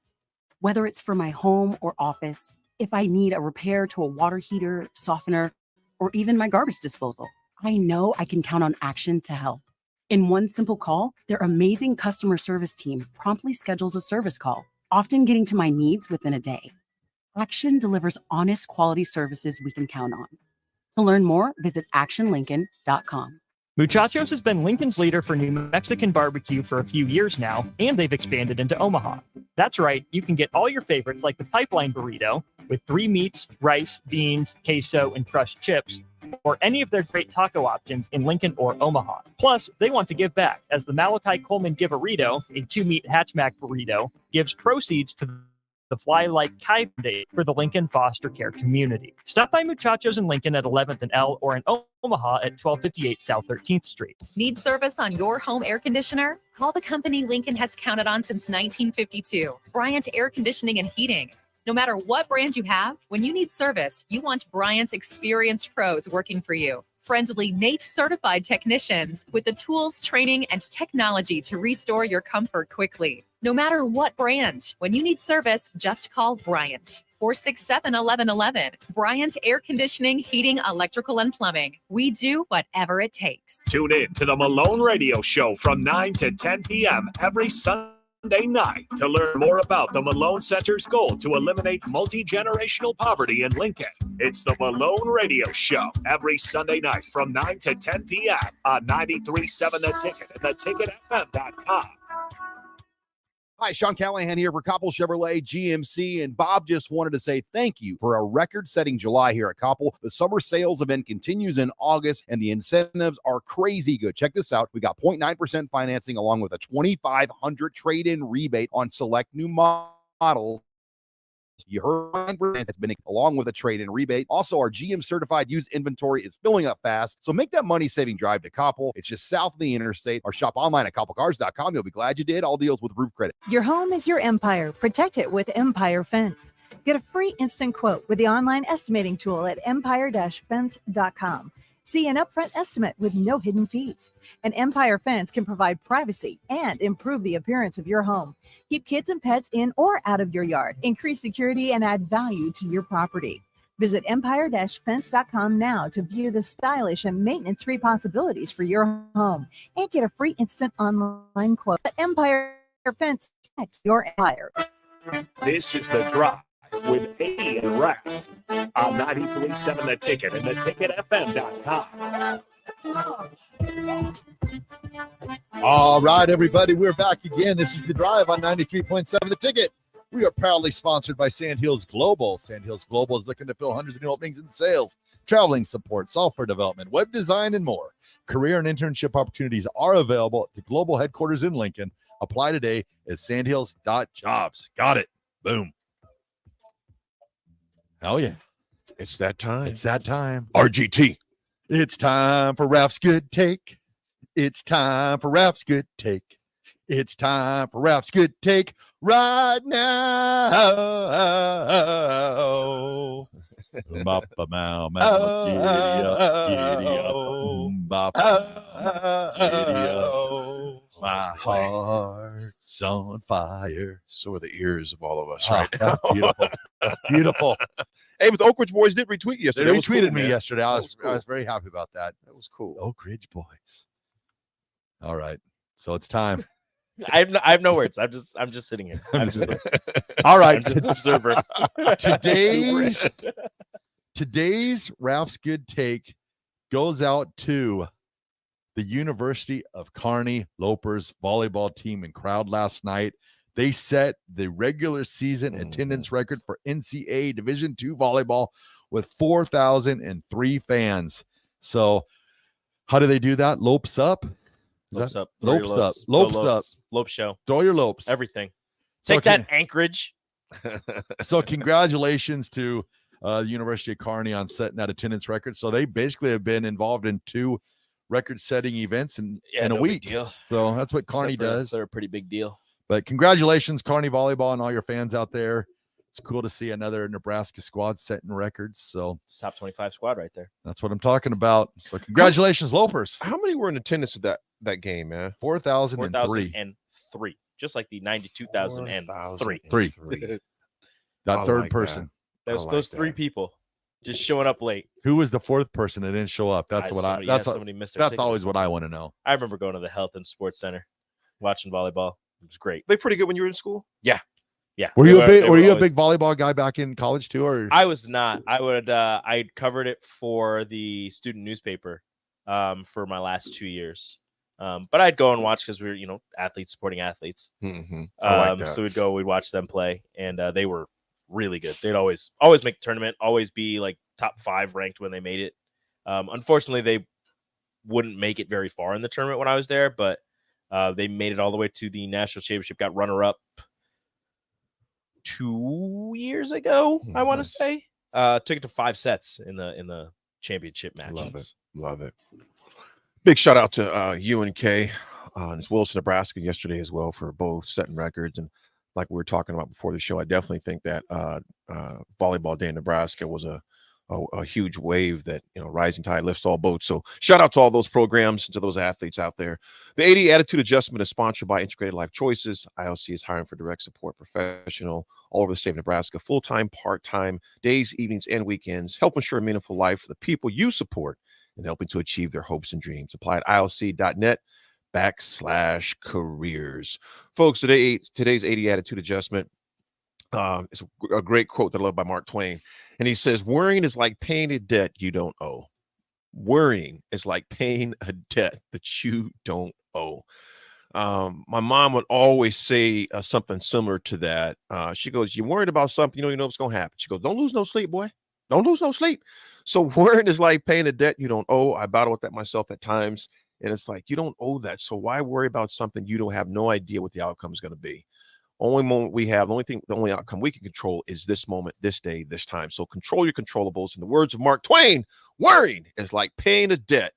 Whether it's for my home or office, if I need a repair to a water heater, softener, or even my garbage disposal, I know I can count on Action to help. In one simple call, their amazing customer service team promptly schedules a service call, often getting to my needs within a day. Action delivers honest quality services we can count on. To learn more, visit actionlincoln.com. Muchachos has been Lincoln's leader for New Mexican barbecue for a few years now, and they've expanded into Omaha. That's right, you can get all your favorites like the pipeline burrito with 3 meats, rice, beans, queso, and crushed chips, or any of their great taco options in Lincoln or Omaha. Plus, they want to give back, as the Malachi Coleman Give-A-Rito, a 2-meat hatchback burrito, gives proceeds to the Fly Like Kai Day for the Lincoln foster care community. Stop by Muchachos in Lincoln at 11th and L or in Omaha at 1258 South 13th Street. Need service on your home air conditioner? Call the company Lincoln has counted on since 1952, Bryant Air Conditioning and Heating. No matter what brand you have, when you need service, you want Bryant's experienced pros working for you. Friendly NATE certified technicians with the tools, training, and technology to restore your comfort quickly. No matter what brand, when you need service, just call Bryant. 467-1111. Bryant Air Conditioning, Heating, Electrical, and Plumbing. We do whatever it takes. Tune in to the Malone Radio Show from 9 to 10 p.m. every Sunday night to learn more about the Malone Center's goal to eliminate multi-generational poverty in Lincoln. It's the Malone Radio Show every Sunday night from 9 to 10 p.m. on 93.7 The Ticket and theticketfm.com. Hi, Sean Callahan here for Koppel Chevrolet GMC, and Bob just wanted to say thank you for a record-setting July here at Koppel. The summer sales event continues in August, and the incentives are crazy good. Check this out. We got 0.9% financing along with a $2,500 trade-in rebate on select new models. You heard it's been along with a trade-in rebate. Also, our GM certified used inventory is filling up fast. So make that money-saving drive to Koppel. It's just south of the interstate, or shop online at koppelcars.com. You'll be glad you did. All deals with roof credit. Your home is your empire. Protect it with Empire Fence. Get a free instant quote with the online estimating tool at empire-fence.com. See an upfront estimate with no hidden fees. An Empire Fence can provide privacy and improve the appearance of your home. Keep kids and pets in or out of your yard. Increase security and add value to your property. Visit empire-fence.com now to view the stylish and maintenance-free possibilities for your home and get a free instant online quote. Empire Fence, protect your empire. This is The Drive with A and Raff on 93.7 The Ticket and theticketfm.com. All right, everybody, we're back again. This is The Drive on 93.7 The Ticket. We are proudly sponsored by Sandhills Global. Sandhills Global is looking to fill hundreds of new openings in sales, traveling support, software development, web design, and more. Career and internship opportunities are available at the global headquarters in Lincoln. Apply today at sandhills.jobs. Got it. Boom. Oh, yeah. It's that time. It's that time. RGT. It's time for Raff's Good Take. It's time for Raff's Good Take. It's time for Raff's Good Take right now. Bop-a-mow, mow, giddy up, giddy up, bop, giddy up. My heart's on fire. So are the ears of all of us right now. That's beautiful. That's beautiful. Hey, but the Oak Ridge Boys did retweet you yesterday. They That was retweeted cool, me man. yesterday. I That was cool. very happy about that. That was cool. Oak Ridge Boys. All right. So it's time. I have no words. I'm just sitting here. All right. I'm just an observer. Today's Ralph's Good Take goes out to the University of Kearney Lopers volleyball team and crowd last night. They set the regular season attendance record for NCAA Division II volleyball with 4,003 fans. So how do they do that? Lopes up? Lopes up. Lopes up. Lopes up. Lope show. Throw your lopes. Everything. So Take that, Anchorage. So congratulations to the University of Kearney on setting that attendance record. So they basically have been involved in 2 record-setting events in a no big week. deal. So that's what Kearney Except for does. They're a pretty big deal. But congratulations, Kearney Volleyball, and all your fans out there. It's cool to see another Nebraska squad setting records. So it's top 25 squad right there. That's what I'm talking about. So congratulations, Lopers. How many were in attendance at that game, man? 4,003. 4,003. Just like the 92,003. 3. That I third like person. Those 3 people just showing up late. Who was the 4th person that didn't show up? That's somebody missed their that's ticket. always what I want to know. I remember going to the Health and Sports Center, watching volleyball. It was great. They pretty good when you were in school? Yeah. Yeah. Were you a always- big volleyball guy back in college too, or I was not. I covered it for the student newspaper for my last 2 years. But I'd go and watch because we were, athletes supporting athletes. Mm-hmm. I like that. So we'd watch them play, and they were really good. They'd always make the tournament, always be like top 5 ranked when they made it. Unfortunately, they wouldn't make it very far in the tournament when I was there, but they made it all the way to the national championship, got runner up 2 years ago, I want to say. Took it to 5 sets in the championship match. Love it. Big shout out to UNK and Wilson, Nebraska yesterday as well for both setting records. And like we were talking about before the show, I definitely think that Volleyball Day in Nebraska was a huge wave that, rising tide lifts all boats. So shout out to all those programs and to those athletes out there. The 80 Attitude Adjustment is sponsored by Integrated Life Choices. ILC is hiring for direct support professional all over the state of Nebraska, full-time, part-time, days, evenings, and weekends. Help ensure a meaningful life for the people you support and helping to achieve their hopes and dreams. Apply at ilc.net/careers. Folks, today's 80 Attitude Adjustment is a great quote that I love by Mark Twain. And he says, worrying is like paying a debt you don't owe. Worrying is like paying a debt that you don't owe. My mom would always say something similar to that. She goes, you're worried about something, you know what's going to happen. She goes, don't lose no sleep, boy. Don't lose no sleep. So worrying is like paying a debt you don't owe. I battle with that myself at times. And it's like, you don't owe that. So why worry about something you don't have no idea what the outcome is going to be? Only moment we have, the only outcome we can control is this moment, this day, this time. So control your controllables. In the words of Mark Twain, worrying is like paying a debt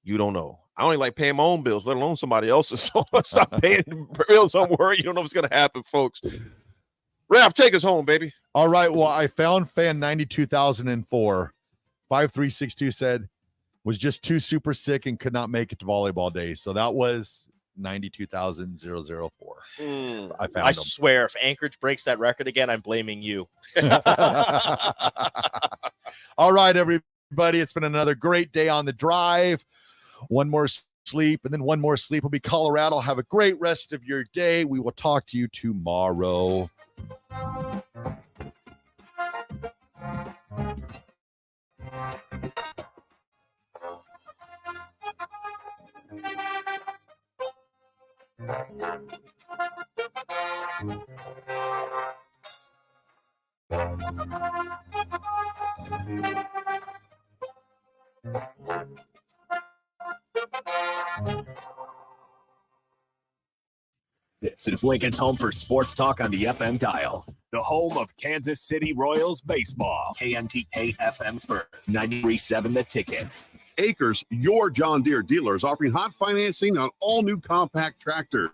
you don't owe. I only like paying my own bills, let alone somebody else's. So let's stop paying bills. Don't worry. You don't know what's going to happen, folks. Raff, take us home, baby. All right. Well, I found fan 92,004. 5362 said was just too super sick and could not make it to volleyball day. So that was 92,004. I found I them. swear, if Anchorage breaks that record again, I'm blaming you. All right, everybody. It's been another great day on the drive. One more sleep, and then one more sleep will be Colorado. Have a great rest of your day. We will talk to you tomorrow. This is Lincoln's home for sports talk on the FM dial. The home of Kansas City Royals baseball. KNTK FM First, 93.7 The Ticket. Acres, your John Deere dealer, is offering hot financing on all new compact tractors.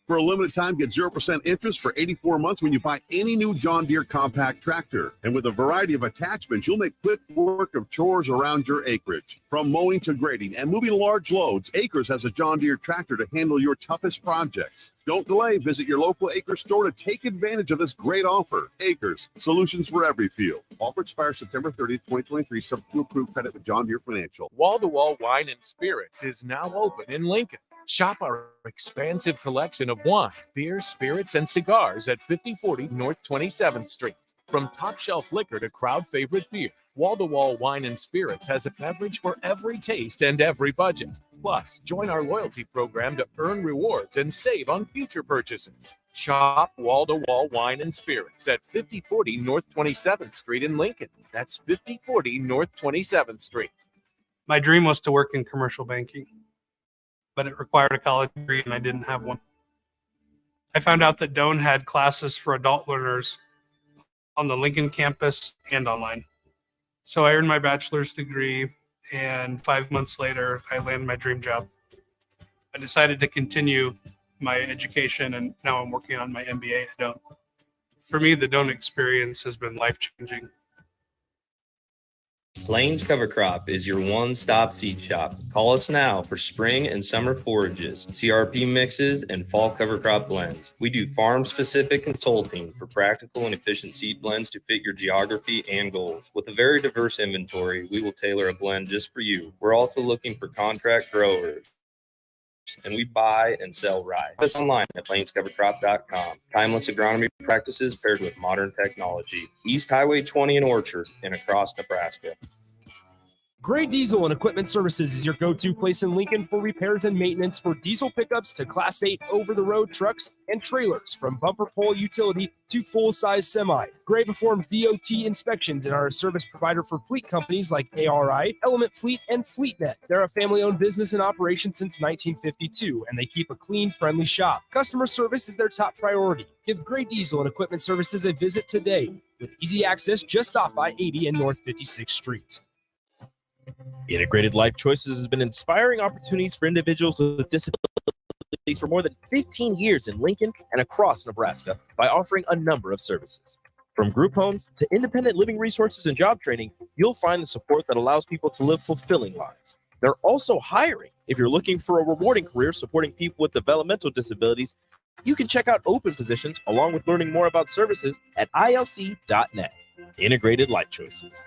For a limited time, get 0% interest for 84 months when you buy any new John Deere compact tractor. And with a variety of attachments, you'll make quick work of chores around your acreage. From mowing to grading and moving large loads, Acres has a John Deere tractor to handle your toughest projects. Don't delay. Visit your local Acres store to take advantage of this great offer. Acres, solutions for every field. Offer expires September 30th, 2023, subject to approved credit with John Deere Financial. Wall-to-Wall Wine and Spirits is now open in Lincoln. Shop our expansive collection of wine, beer, spirits, and cigars at 5040 North 27th Street. From top shelf liquor to crowd favorite beer, Wall-to-Wall Wine and Spirits has a beverage for every taste and every budget. Plus, join our loyalty program to earn rewards and save on future purchases. Shop Wall-to-Wall Wine and Spirits at 5040 North 27th Street in Lincoln. That's 5040 North 27th Street. My dream was to work in commercial banking, but it required a college degree and I didn't have one. I found out that Doane had classes for adult learners on the Lincoln campus and online. So I earned my bachelor's degree, and 5 months later, I landed my dream job. I decided to continue my education, and now I'm working on my MBA at Doane. For me, the Doane experience has been life-changing. Lane's Cover Crop is your one-stop seed shop. Call us now for spring and summer forages, CRP mixes, and fall cover crop blends. We do farm-specific consulting for practical and efficient seed blends to fit your geography and goals. With a very diverse inventory, we will tailor a blend just for you. We're also looking for contract growers, and we buy and sell rye. Visit us online at lanescovercrop.com. Timeless agronomy practices paired with modern technology. East Highway 20 in Orchard and across Nebraska. Gray Diesel and Equipment Services is your go-to place in Lincoln for repairs and maintenance for diesel pickups to Class 8 over-the-road trucks and trailers, from bumper pole utility to full-size semi. Gray performs DOT inspections and are a service provider for fleet companies like ARI, Element Fleet, and FleetNet. They're a family-owned business in operation since 1952, and they keep a clean, friendly shop. Customer service is their top priority. Give Gray Diesel and Equipment Services a visit today with easy access just off I-80 and North 56th Street. Integrated Life Choices has been inspiring opportunities for individuals with disabilities for more than 15 years in Lincoln and across Nebraska by offering a number of services. From group homes to independent living resources and job training, you'll find the support that allows people to live fulfilling lives. They're also hiring. If you're looking for a rewarding career supporting people with developmental disabilities, you can check out open positions along with learning more about services at ilc.net. Integrated Life Choices.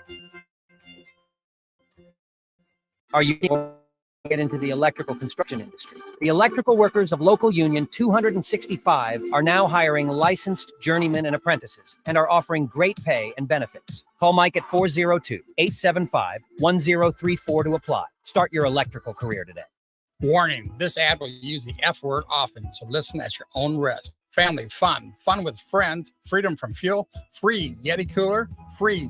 Are you get into the electrical construction industry? The electrical workers of local union 265 are now hiring licensed journeymen and apprentices and are offering great pay and benefits. Call Mike at 402-875-1034 to apply. Start your electrical career today. Warning, this ad will use the F word often, so listen at your own risk. Family fun, fun with friends, freedom from fuel, free Yeti cooler, free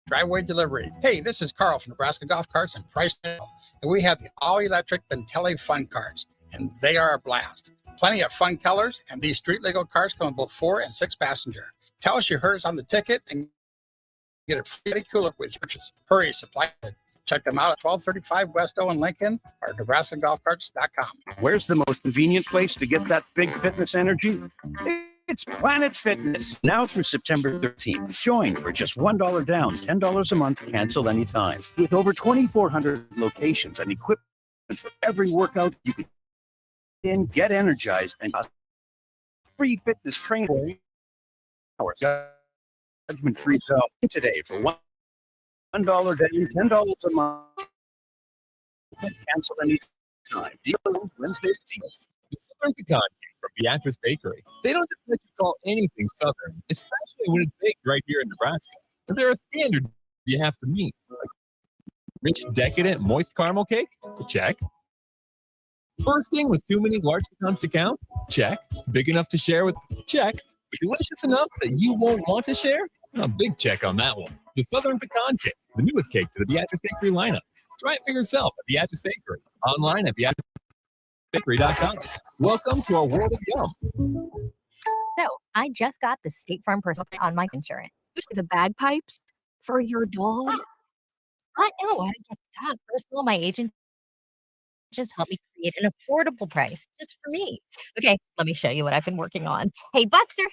driveway delivery. Hey, this is Carl from Nebraska Golf Carts and Price, and we have the all-electric Bentelli Fun Carts, and they are a blast. Plenty of fun colors, and these street-legal cars come with both 4 and 6 passenger. Tell us you heard us on the ticket and get a free cooler with your purchase. Hurry, supply it. Check them out at 1235 West O in Lincoln or NebraskaGolfCarts.com. Where's the most convenient place to get that big fitness energy? It's Planet Fitness, now through September 13th. Join for just $1 down, $10 a month, cancel anytime. With over 2,400 locations and equipment for every workout, you can then get energized and free fitness training. Judgment-free zone today for $1 down, $10 a month, cancel anytime. Deal Wednesday. The Southern Pecan Cake from Beatrice Bakery. They don't just let you call anything Southern, especially when it's baked right here in Nebraska. But there are standards you have to meet. Like rich, decadent, moist caramel cake? Check. Bursting with too many large pecans to count? Check. Big enough to share with? Check. Delicious enough that you won't want to share? A big check on that one. The Southern Pecan Cake, the newest cake to the Beatrice Bakery lineup. Try it for yourself at Beatrice Bakery. Online at Beatrice. Bakery.com. Welcome to our world of yum. So I just got the State Farm personal on my insurance. The bagpipes for your dog? What? No, I didn't get that. First of all, my agent just helped me create an affordable price just for me. Okay, let me show you what I've been working on. Hey, Buster.